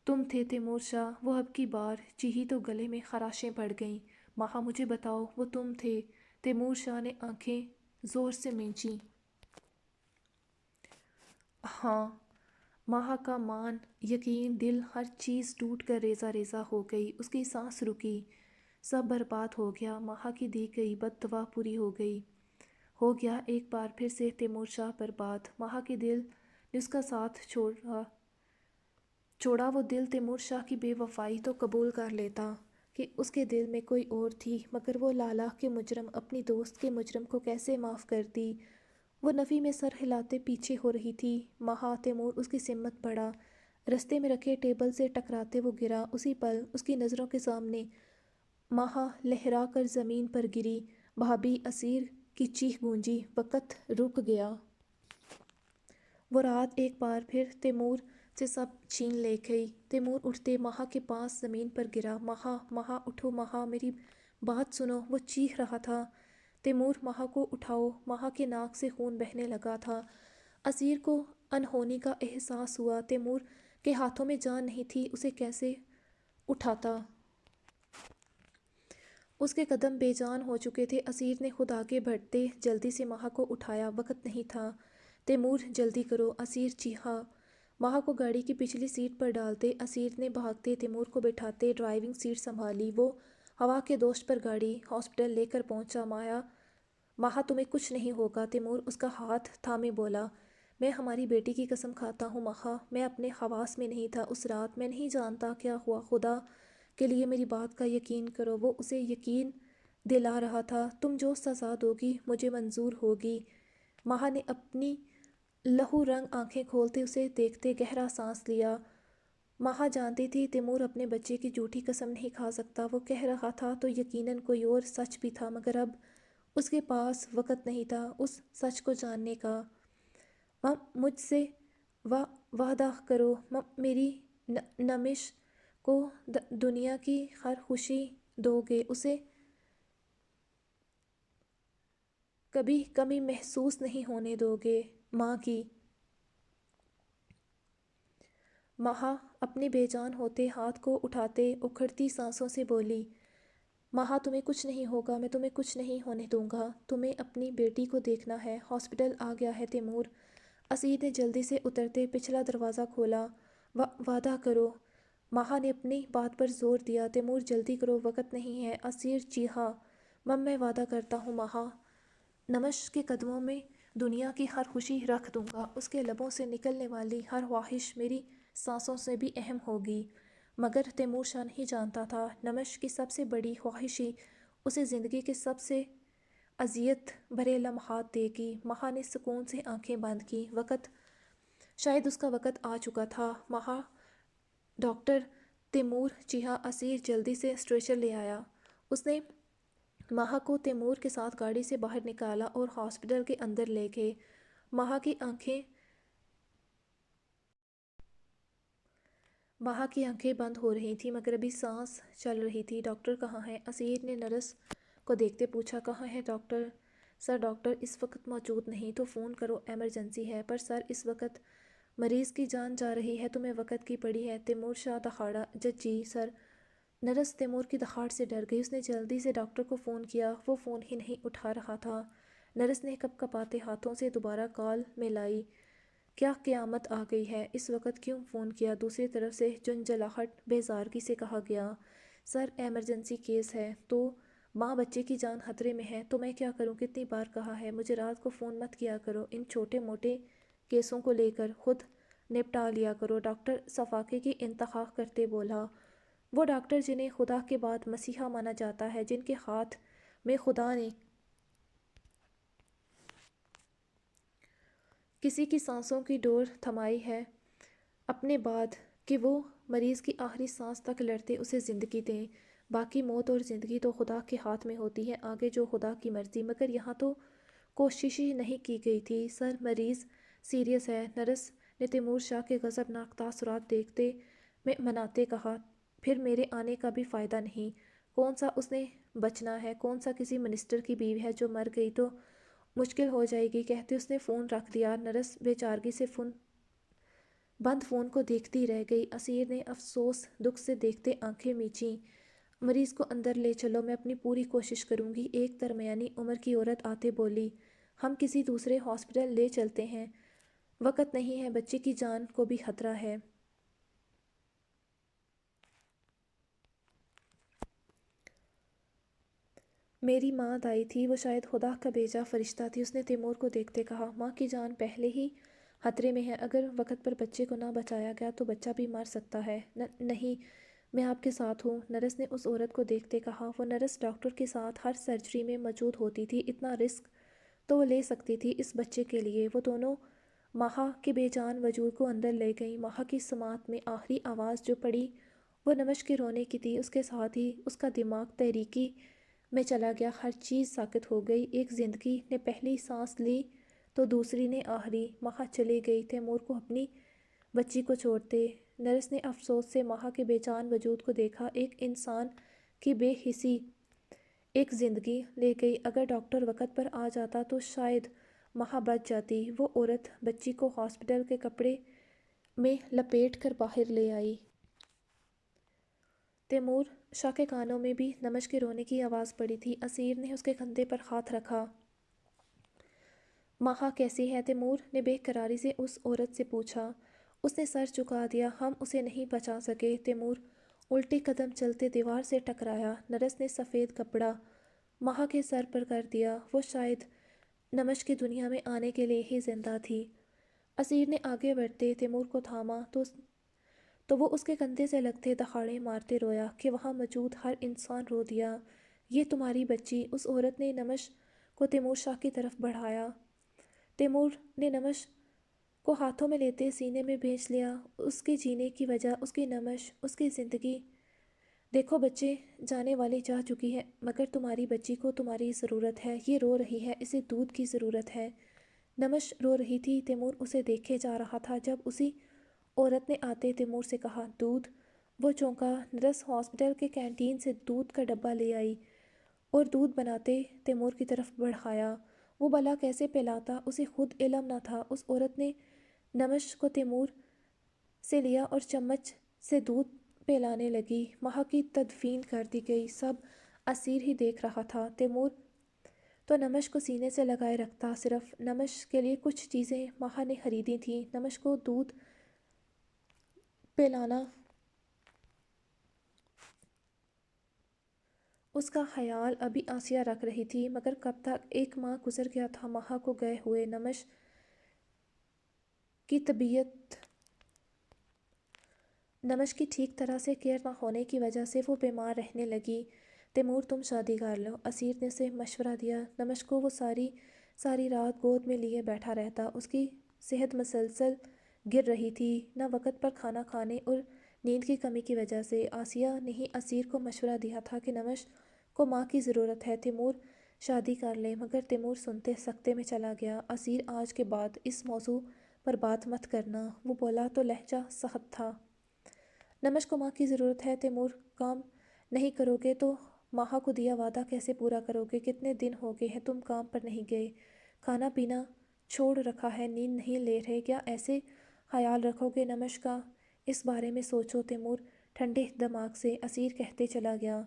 تم تھے تیمور شاہ۔ وہ اب کی بار چیخی تو گلے میں خراشیں پڑ گئیں۔ مہا مجھے بتاؤ، وہ تم تھے؟ تیمور شاہ نے آنکھیں زور سے مینچیں۔ ہاں۔ مہا کا مان، یقین، دل، ہر چیز ٹوٹ کر ریزہ ریزہ ہو گئی، اس کی سانس رکی، سب برباد ہو گیا۔ مہا کی دی گئی بد دعا پوری ہو گئی۔ ہو گیا ایک بار پھر سے تیمور شاہ برباد۔ مہا کے دل نے اس کا ساتھ چھوڑا، وہ دل تیمور شاہ کی بے وفائی تو قبول کر لیتا کہ اس کے دل میں کوئی اور تھی، مگر وہ لالا کے مجرم، اپنی دوست کے مجرم کو کیسے معاف کرتی؟ وہ نفی میں سر ہلاتے پیچھے ہو رہی تھی۔ مہا تیمور اس کی سمت بڑھا، رستے میں رکھے ٹیبل سے ٹکراتے وہ گرا، اسی پل اس کی نظروں کے سامنے مہا لہرا کر زمین پر گری۔ بھابھی! اسیر کی چیخ گونجی، وقت رک گیا۔ وہ رات ایک بار پھر تیمور سے سب چھین لے گئی۔ تیمور اٹھتے مہا کے پاس زمین پر گرا۔ مہا، مہا اٹھو، مہا میری بات سنو، وہ چیخ رہا تھا۔ تیمور مہا کو اٹھاؤ۔ مہا کے ناک سے خون بہنے لگا تھا۔ اسیر کو انہونی کا احساس ہوا، تیمور کے ہاتھوں میں جان نہیں تھی، اسے کیسے اٹھاتا؟ اس کے قدم بے جان ہو چکے تھے۔ اسیر نے خود آگے بڑھتے جلدی سے مہا کو اٹھایا، وقت نہیں تھا۔ تیمور جلدی کرو، اسیر چیخا۔ مہا کو گاڑی کی پچھلی سیٹ پر ڈالتے اسیر نے بھاگتے تیمور کو بٹھاتے ڈرائیونگ سیٹ سنبھالی۔ وہ ہوا کے دوش پر گاڑی ہاسپٹل لے کر پہنچا۔ مہا تمہیں کچھ نہیں ہوگا۔ تیمور اس کا ہاتھ تھامے بولا، میں ہماری بیٹی کی قسم کھاتا ہوں مہا، میں اپنے حواس میں نہیں تھا اس رات، میں نہیں جانتا کیا ہوا۔ خدا کے لیے میری بات کا یقین کرو۔ وہ اسے یقین دلا رہا تھا۔ تم جو سزا دوگی مجھے منظور ہوگی۔ مہا نے اپنی لہو رنگ آنکھیں کھولتے اسے دیکھتے گہرا سانس لیا۔ مہا جانتی تھی تیمور اپنے بچے کی جھوٹی قسم نہیں کھا سکتا۔ وہ کہہ رہا تھا تو یقیناً کوئی اور سچ بھی تھا، مگر اب اس کے پاس وقت نہیں تھا اس سچ کو جاننے کا۔ مجھ سے وعدہ کرو، میری نمش کو دنیا کی ہر خوشی دو گے، اسے کبھی کمی محسوس نہیں ہونے دو گے، ماں کی۔ مہا اپنے بے جان ہوتے ہاتھ کو اٹھاتے اکھڑتی سانسوں سے بولی، مہا تمہیں کچھ نہیں ہوگا، میں تمہیں کچھ نہیں ہونے دوں گا۔ تمہیں اپنی بیٹی کو دیکھنا ہے، ہاسپٹل آ گیا ہے تیمور۔ اسیر نے جلدی سے اترتے پچھلا دروازہ کھولا۔ وعدہ کرو، مہا نے اپنی بات پر زور دیا۔ تیمور جلدی کرو، وقت نہیں ہے۔ اسیر چیخا، میں وعدہ کرتا ہوں مہا، نمش کے قدموں میں دنیا کی ہر خوشی رکھ دوں گا، اس کے لبوں سے نکلنے والی ہر خواہش میری سانسوں سے بھی اہم ہوگی۔ مگر تیمور شاہ نہیں جانتا تھا نمش کی سب سے بڑی خواہش ہی اسے زندگی کے سب سے اذیت بھرے لمحات دے گی۔ مہا نے سکون سے آنکھیں بند کی۔ شاید اس کا وقت آ چکا تھا۔ مہا، ڈاکٹر! تیمور چیخا۔ اسیر جلدی سے اسٹریچر لے آیا۔ اس نے مہا کو تیمور کے ساتھ گاڑی سے باہر نکالا اور ہاسپٹل کے اندر لے گئے۔ مہا کی آنکھیں بند ہو رہی تھیں مگر ابھی سانس چل رہی تھی۔ ڈاکٹر کہاں ہے؟ اسیر نے نرس کو دیکھتے پوچھا۔ کہاں ہے ڈاکٹر؟ سر ڈاکٹر اس وقت موجود نہیں۔ تو فون کرو، ایمرجنسی ہے۔ پر سر اس وقت مریض کی جان جا رہی ہے، تمہیں وقت کی پڑی ہے۔ تیمور شاہ دہاڑا، جی سر۔ نرس تیمور کی دہاڑ سے ڈر گئی۔ اس نے جلدی سے ڈاکٹر کو فون کیا۔ وہ فون ہی نہیں اٹھا رہا تھا۔ نرس نے کپ کپاتے ہاتھوں سے دوبارہ کال میں لائی۔ کیا قیامت آ گئی ہے؟ اس وقت کیوں فون کیا؟ دوسری طرف سے جھنجھلاہٹ بیزارگی سے کہا گیا۔ سر ایمرجنسی کیس ہے، تو ماں بچے کی جان خطرے میں ہے، تو میں کیا کروں؟ کتنی بار کہا ہے مجھے رات کو فون مت کیا کرو، ان چھوٹے موٹے کیسوں کو لے کر خود نپٹا لیا کرو۔ ڈاکٹر صفاقے کی انتہا کرتے بولا۔ وہ ڈاکٹر جنہیں خدا کے بعد مسیحا مانا جاتا ہے، جن کے ہاتھ میں خدا نے کسی کی سانسوں کی ڈور تھمائی ہے اپنے بعد کہ وہ مریض کی آخری سانس تک لڑتے اسے زندگی دیں۔ باقی موت اور زندگی تو خدا کے ہاتھ میں ہوتی ہے، آگے جو خدا کی مرضی۔ مگر یہاں تو کوشش ہی نہیں کی گئی تھی۔ سر مریض سیریس ہے، نرس نے تیمور شاہ کے غضبناک تاثرات دیکھتے مناتے کہا۔ پھر میرے آنے کا بھی فائدہ نہیں۔ کون سا اس نے بچنا ہے؟ کون سا کسی منسٹر کی بیوی ہے جو مر گئی تو مشکل ہو جائے گی؟ کہتے اس نے فون رکھ دیا۔ نرس بے چارگی سے بند فون کو دیکھتی رہ گئی۔ اسیر نے افسوس دکھ سے دیکھتے آنکھیں میچیں۔ مریض کو اندر لے چلو، میں اپنی پوری کوشش کروں گی، ایک درمیانی عمر کی عورت آتے بولی۔ ہم کسی دوسرے ہاسپٹل لے چلتے ہیں، وقت نہیں ہے، بچے کی جان کو بھی خطرہ ہے۔ میری ماں دائی تھی، وہ شاید خدا کا بھیجا فرشتہ تھی۔ اس نے تیمور کو دیکھتے کہا، ماں کی جان پہلے ہی خطرے میں ہے، اگر وقت پر بچے کو نہ بچایا گیا تو بچہ بھی مر سکتا ہے۔ نہیں، میں آپ کے ساتھ ہوں، نرس نے اس عورت کو دیکھتے کہا۔ وہ نرس ڈاکٹر کے ساتھ ہر سرجری میں موجود ہوتی تھی، اتنا رسک تو وہ لے سکتی تھی اس بچے کے لیے۔ وہ دونوں مہا کے بے جان وجود کو اندر لے گئیں۔ مہا کی سماعت میں آخری آواز جو پڑی وہ نمش کے رونے کی تھی، اس کے ساتھ ہی اس کا دماغ تاریکی میں چلا گیا، ہر چیز ساکت ہو گئی۔ ایک زندگی نے پہلی سانس لی تو دوسری نے آخری۔ مہا چلی گئی تیمور کو اپنی بچی کو چھوڑتے۔ نرس نے افسوس سے مہا کے بے جان وجود کو دیکھا، ایک انسان کی بے حسی ایک زندگی لے گئی۔ اگر ڈاکٹر وقت پر آ جاتا تو شاید مہا بچ جاتی۔ وہ عورت بچی کو ہاسپٹل کے کپڑے میں لپیٹ کر باہر لے آئی۔ تیمور شاہ کے کانوں میں بھی نمش کے رونے کی آواز پڑی تھی۔ اسیر نے اس کے کندھے پر ہاتھ رکھا۔ مہا کیسی ہے؟ تیمور نے بے قراری سے اس عورت سے پوچھا۔ اس نے سر جھکا دیا۔ ہم اسے نہیں بچا سکے۔ تیمور الٹے قدم چلتے دیوار سے ٹکرایا۔ نرس نے سفید کپڑا مہا کے سر پر کر دیا۔ وہ شاید نمش کی دنیا میں آنے کے لیے ہی زندہ تھی۔ اسیر نے آگے بڑھتے تیمور کو تھاما تو وہ اس کے کندھے سے لگتے دہاڑے مارتے رویا کہ وہاں موجود ہر انسان رو دیا۔ یہ تمہاری بچی، اس عورت نے نمش کو تیمور شاہ کی طرف بڑھایا۔ تیمور نے نمش کو ہاتھوں میں لیتے سینے میں بھیج لیا۔ اس کے جینے کی وجہ اس کی نمش، اس کی زندگی۔ دیکھو بچے، جانے والی جا چکی ہے، مگر تمہاری بچی کو تمہاری ضرورت ہے۔ یہ رو رہی ہے، اسے دودھ کی ضرورت ہے۔ نمش رو رہی تھی، تیمور اسے دیکھے جا رہا تھا۔ جب اسی عورت نے آتے تیمور سے کہا دودھ، وہ چونکا۔ نرس ہاسپٹل کے کینٹین سے دودھ کا ڈبہ لے آئی اور دودھ بناتے تیمور کی طرف بڑھایا۔ وہ بھلا کیسے پلاتا، اسے خود علم نہ تھا۔ اس عورت نے نمش کو تیمور سے لیا اور چمچ سے دودھ پلانے لگی۔ ماہ کی تدفین کر دی گئی، سب اسیر ہی دیکھ رہا تھا۔ تیمور تو نمش کو سینے سے لگائے رکھتا، صرف نمش کے لیے کچھ چیزیں ماہ نے خریدی تھیں۔ نمش کو دودھ پلانا اس کا خیال ابھی آسیہ رکھ رہی تھی، مگر کب تک ایک ماہ گزر گیا تھا ماہ کو گئے ہوئے۔ نمش کی ٹھیک طرح سے کیئر نہ ہونے کی وجہ سے وہ بیمار رہنے لگی۔ تیمور تم شادی کر لو، اسیر نے اسے مشورہ دیا۔ نمش کو وہ ساری رات گود میں لیے بیٹھا رہتا۔ اس کی صحت مسلسل گر رہی تھی، نہ وقت پر کھانا کھانے اور نیند کی کمی کی وجہ سے۔ آسیہ نے ہی اسیر کو مشورہ دیا تھا کہ نمش کو ماں کی ضرورت ہے، تیمور شادی کر لے، مگر تیمور سنتے سکتے میں چلا گیا۔ اسیر، آج کے بعد اس موضوع پر بات مت کرنا، وہ بولا تو لہجہ سخت تھا۔ نمش کو ماں کی ضرورت ہے، تیمور کام نہیں کرو گے تو ماہ کو دیا وعدہ کیسے پورا کرو گے؟ کتنے دن ہو گئے ہیں تم کام پر نہیں گئے، کھانا پینا چھوڑ رکھا ہے، نیند نہیں لے رہے، کیا ایسے خیال رکھو گے نمش کا؟ اس بارے میں سوچو۔ تیمور ٹھنڈے دماغ سے اسیر کہتے چلا گیا،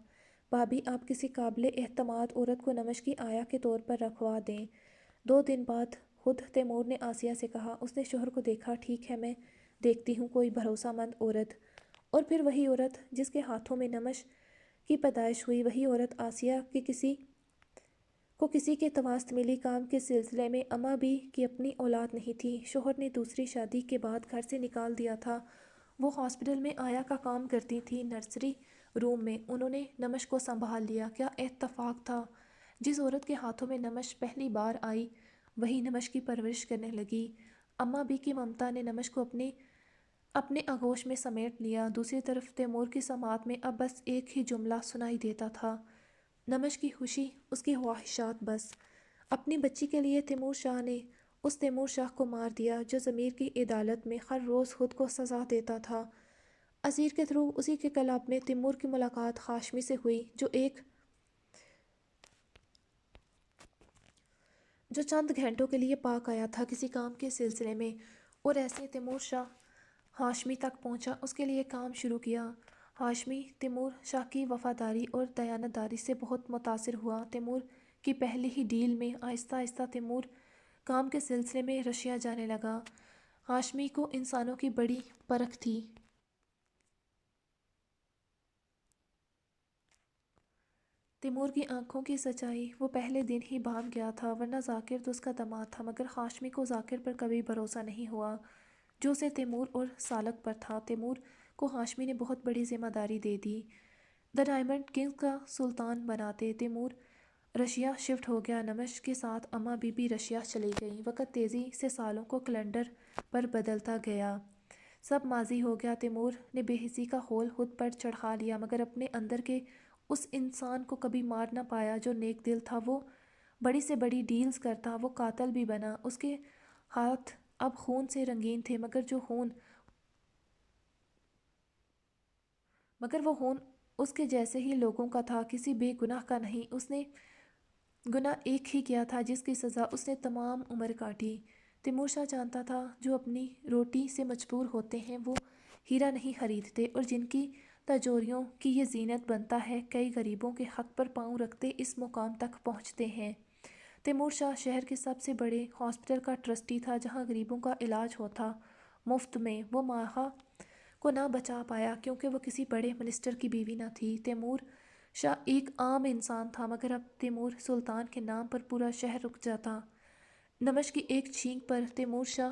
بھابھی آپ کسی قابل اعتماد عورت کو نمش کی آیا کے طور پر رکھوا دیں۔ 2 دن بعد خود تیمور نے آسیہ سے کہا۔ اس نے شوہر کو دیکھا، ٹھیک ہے، میں دیکھتی ہوں کوئی بھروسہ مند عورت۔ اور پھر وہی عورت جس کے ہاتھوں میں نمش کی پیدائش ہوئی، وہی عورت آسیہ کی کسی کے تواسط ملی۔ کام کے سلسلے میں اماں بھی کی اپنی اولاد نہیں تھی، شوہر نے دوسری شادی کے بعد گھر سے نکال دیا تھا۔ وہ ہاسپٹل میں آیا کا کام کرتی تھی، نرسری روم میں۔ انہوں نے نمش کو سنبھال لیا۔ کیا اتفاق تھا! جس عورت کے ہاتھوں میں نمش پہلی بار آئی، وہی نمش کی پرورش کرنے لگی۔ اماں بھی کی ممتا نے نمش کو اپنے آغوش میں سمیٹ لیا۔ دوسری طرف تیمور کی سماعت میں اب بس ایک ہی جملہ سنائی دیتا تھا، نمش کی خوشی، اس کی خواہشات بس۔ اپنی بچی کے لیے تیمور شاہ نے اس تیمور شاہ کو مار دیا جو ضمیر کی عدالت میں ہر روز خود کو سزا دیتا تھا۔ اسیر کے تھرو اسی کے کلب میں تیمور کی ملاقات ہاشمی سے ہوئی، جو چند گھنٹوں کے لیے پاک آیا تھا کسی کام کے سلسلے میں، اور ایسے تیمور شاہ ہاشمی تک پہنچا، اس کے لیے کام شروع کیا۔ ہاشمی تیمور شاہ کی وفاداری اور دیانتداری سے بہت متاثر ہوا۔ تیمور کی پہلی ہی ڈیل میں آہستہ آہستہ تیمور کام کے سلسلے میں رشیا جانے لگا۔ ہاشمی کو انسانوں کی بڑی پرکھ تھی۔ تیمور کی آنکھوں کی سچائی وہ پہلے دن ہی بھانپ گیا تھا، ورنہ ذاکر تو اس کا داماد تھا، مگر ہاشمی کو ذاکر پر کبھی بھروسہ نہیں ہوا جو اسے تیمور اور سالک پر تھا۔ تیمور کو ہاشمی نے بہت بڑی ذمہ داری دے دی، دی ڈائمنڈ کنگز کا سلطان بناتے۔ تیمور رشیا شفٹ ہو گیا، نمش کے ساتھ اماں بھی رشیا چلی گئی۔ وقت تیزی سے سالوں کو کیلنڈر پر بدلتا گیا، سب ماضی ہو گیا۔ تیمور نے بے حسی کا خول خود پر چڑھا لیا، مگر اپنے اندر کے اس انسان کو کبھی مار نہ پایا جو نیک دل تھا۔ وہ بڑی سے بڑی ڈیلز کرتا، وہ قاتل بھی بنا، اس کے ہاتھ اب خون سے رنگین تھے، مگر وہ خون اس کے جیسے ہی لوگوں کا تھا، کسی بے گناہ کا نہیں۔ اس نے گناہ ایک ہی کیا تھا جس کی سزا اس نے تمام عمر کاٹی۔ تیمور شاہ جانتا تھا جو اپنی روٹی سے مجبور ہوتے ہیں وہ ہیرا نہیں خریدتے، اور جن کی تجوریوں کی یہ زینت بنتا ہے، کئی غریبوں کے حق پر پاؤں رکھتے اس مقام تک پہنچتے ہیں۔ تیمور شاہ شہر کے سب سے بڑے ہاسپٹل کا ٹرسٹی تھا جہاں غریبوں کا علاج ہوتا مفت میں۔ وہ ماہ کو نہ بچا پایا کیونکہ وہ کسی بڑے منسٹر کی بیوی نہ تھی۔ تیمور شاہ ایک عام انسان تھا، مگر اب تیمور سلطان کے نام پر پورا شہر رک جاتا۔ نمش کی ایک چھینک پر تیمور شاہ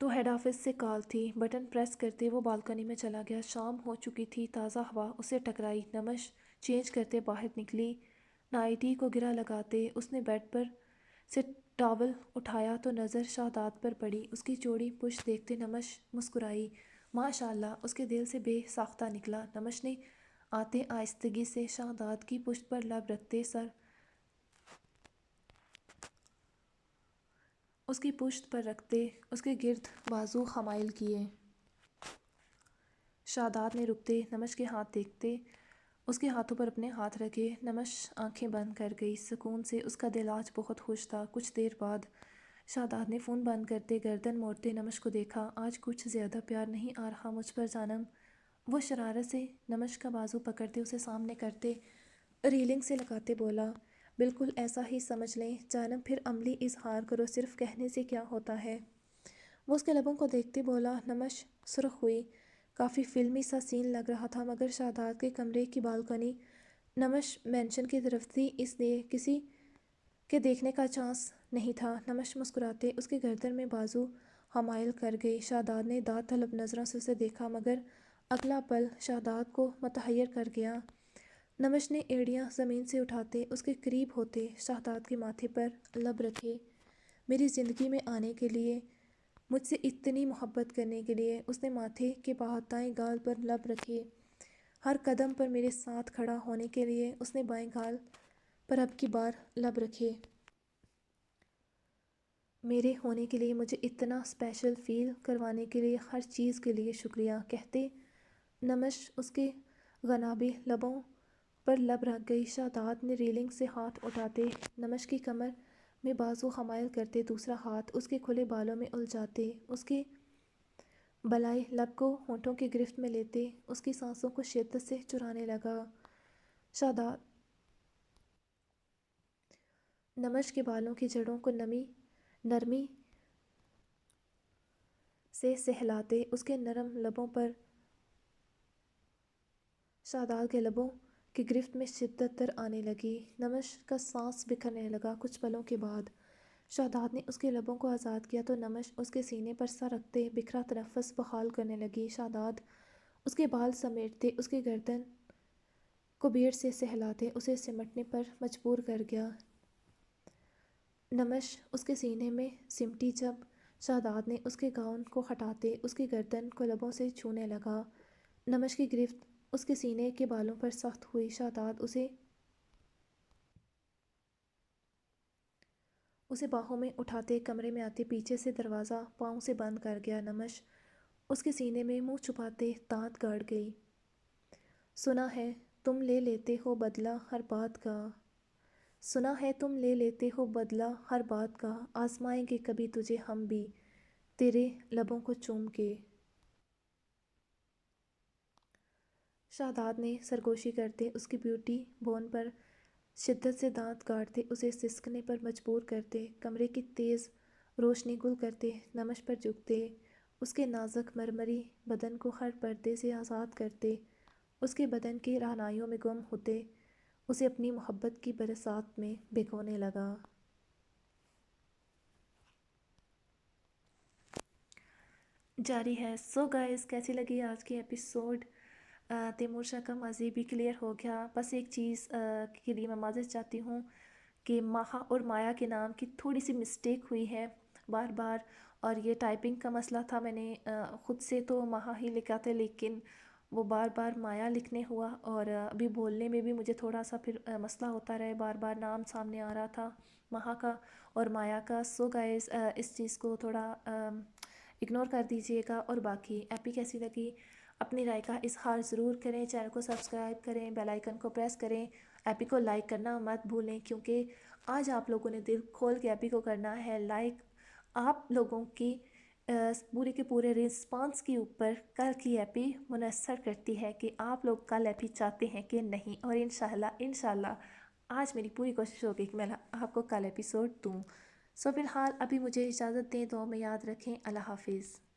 تو ہیڈ آفس سے کال تھی۔ بٹن پریس کرتے وہ بالکنی میں چلا گیا۔ شام ہو چکی تھی، تازہ ہوا اسے ٹکرائی۔ نمش چینج کرتے باہر نکلی۔ نائٹی کو گرا لگاتے اس نے بیڈ پر سے ٹاول اٹھایا تو نظر شہداد پر پڑی۔ اس کی چوڑی پشت دیکھتے نمش مسکرائی۔ ماشاء اللہ، اس کے دل سے بے ساختہ نکلا۔ نمش نے آتے آہستگی سے شہداد کی پشت پر لب رکھتے سر اس کی پشت پر رکھتے اس کے گرد بازو خمائل کیے۔ شہداد نے رکتے نمش کے ہاتھ دیکھتے اس کے ہاتھوں پر اپنے ہاتھ رکھے۔ نمش آنکھیں بند کر گئی۔ سکون سے اس کا دل آج بہت خوش تھا۔ کچھ دیر بعد شہداد نے فون بند کرتے گردن موڑتے نمش کو دیکھا۔ آج کچھ زیادہ پیار نہیں آ رہا مجھ پر جانم؟ وہ شرارت سے نمش کا بازو پکڑتے اسے سامنے کرتے ریلنگ سے لگاتے بولا، بالکل ایسا ہی سمجھ لیں جانم، پھر عملی اظہار کرو، صرف کہنے سے کیا ہوتا ہے؟ وہ اس کے لبوں کو دیکھتے بولا۔ نمش سرخ ہوئی۔ کافی فلمی سا سین لگ رہا تھا، مگر شہداد کے کمرے کی بالکنی نمش مینشن کی طرف تھی، اس لیے کسی کے دیکھنے کا چانس نہیں تھا۔ نمش مسکراتے اس کے گردن میں بازو حمائل کر گئی۔ شہداد نے داد طلب نظروں سے اسے دیکھا، مگر اگلا پل شہداد کو متحیر کر گیا۔ نمش نے ایڑیاں زمین سے اٹھاتے اس کے قریب ہوتے شہداد کے ماتھے پر لب رکھے۔ میری زندگی میں آنے کے لیے، مجھ سے اتنی محبت کرنے کے لیے۔ اس نے ماتھے کے دائیں گال پر لب رکھے۔ ہر قدم پر میرے ساتھ کھڑا ہونے کے لیے۔ اس نے بائیں گال پر اب کی بار لب رکھے۔ میرے ہونے کے لیے، مجھے اتنا اسپیشل فیل کروانے کے لیے، ہر چیز کے لیے شکریہ، کہتے نمش اس کے غنابی لبوں پر لب رکھ گئی۔ شہداد نے ریلنگ سے ہاتھ اٹھاتے نمش کی کمر میں بازو حمائل کرتے، دوسرا ہاتھ اس کے کھلے بالوں میں الجھاتے اس کے بالائے لب کو ہونٹوں کی گرفت میں لیتے اس کی سانسوں کو شدت سے چرانے لگا۔ شہداد نمش کے بالوں کی جڑوں کو نرمی سے سہلاتے اس کے نرم لبوں پر شہداد کے لبوں کی گرفت میں شدت در آنے لگی۔ نمش کا سانس بکھرنے لگا۔ کچھ پلوں کے بعد شہداد نے اس کے لبوں کو آزاد کیا تو نمش اس کے سینے پر سر رکھتے بکھرا تنفس بحال کرنے لگی۔ شہداد اس کے بال سمیٹتے اس کے گردن کو بیڑ سے سہلاتے اسے سمٹنے پر مجبور کر گیا۔ نمش اس کے سینے میں سمٹی جب شہداد نے اس کے گاؤن کو ہٹاتے اس کی گردن کو لبوں سے چھونے لگا۔ نمش کی گرفت اس کے سینے کے بالوں پر سخت ہوئی۔ شہداد اسے باہوں میں اٹھاتے کمرے میں آتے پیچھے سے دروازہ پاؤں سے بند کر گیا۔ نمش اس کے سینے میں منہ چھپاتے دانت گاڑ گئی۔ سنا ہے تم لے لیتے ہو بدلہ ہر بات کا، سنا ہے تم لے لیتے ہو بدلہ ہر بات کا، آزمائیں گے کبھی تجھے ہم بھی تیرے لبوں کو چوم کے۔ شہداد نے سرگوشی کرتے اس کی بیوٹی بون پر شدت سے دانت گاڑتے اسے سسکنے پر مجبور کرتے کمرے کی تیز روشنی گل کرتے نمش پر جھکتے اس کے نازک مرمری بدن کو ہر پردے سے آزاد کرتے اس کے بدن کی رہنائیوں میں گم ہوتے اسے اپنی محبت کی برسات میں بھگونے لگا۔ جاری ہے۔ سو گائز، کیسی لگی آج کی ایپیسوڈ؟ تیمور شاہ کا ماضی بھی کلیئر ہو گیا۔ بس ایک چیز کے لیے میں معذرت چاہتی ہوں کہ ماہا اور مایا کے نام کی تھوڑی سی مسٹیک ہوئی ہے بار بار، اور یہ ٹائپنگ کا مسئلہ تھا۔ میں نے خود سے تو ماہا ہی لکھا تھا، لیکن وہ بار بار مایا لکھنے ہوا، اور ابھی بولنے میں بھی مجھے تھوڑا سا پھر مسئلہ ہوتا رہے، بار بار نام سامنے آ رہا تھا ماہا کا اور مایا کا۔ سو گائز، اس چیز کو تھوڑا اگنور کر دیجئے گا۔ اور باقی ایپی کیسی لگی اپنی رائے کا اظہار ضرور کریں، چینل کو سبسکرائب کریں، بیل آئیکن کو پریس کریں، ایپی کو لائک کرنا مت بھولیں، کیونکہ آج آپ لوگوں نے دل کھول کے ایپی کو کرنا ہے لائک۔ آپ لوگوں کی پورے کے پورے رسپانس کے اوپر کل کی ایپی منحصر کرتی ہے کہ آپ لوگ کل ایپی چاہتے ہیں کہ نہیں، اور انشاءاللہ آج میری پوری کوشش ہوگی کہ میں آپ کو کل ایپیسوڈ دوں۔ سو فی الحال ابھی مجھے اجازت دیں، دعاؤں میں یاد رکھیں۔ اللہ حافظ۔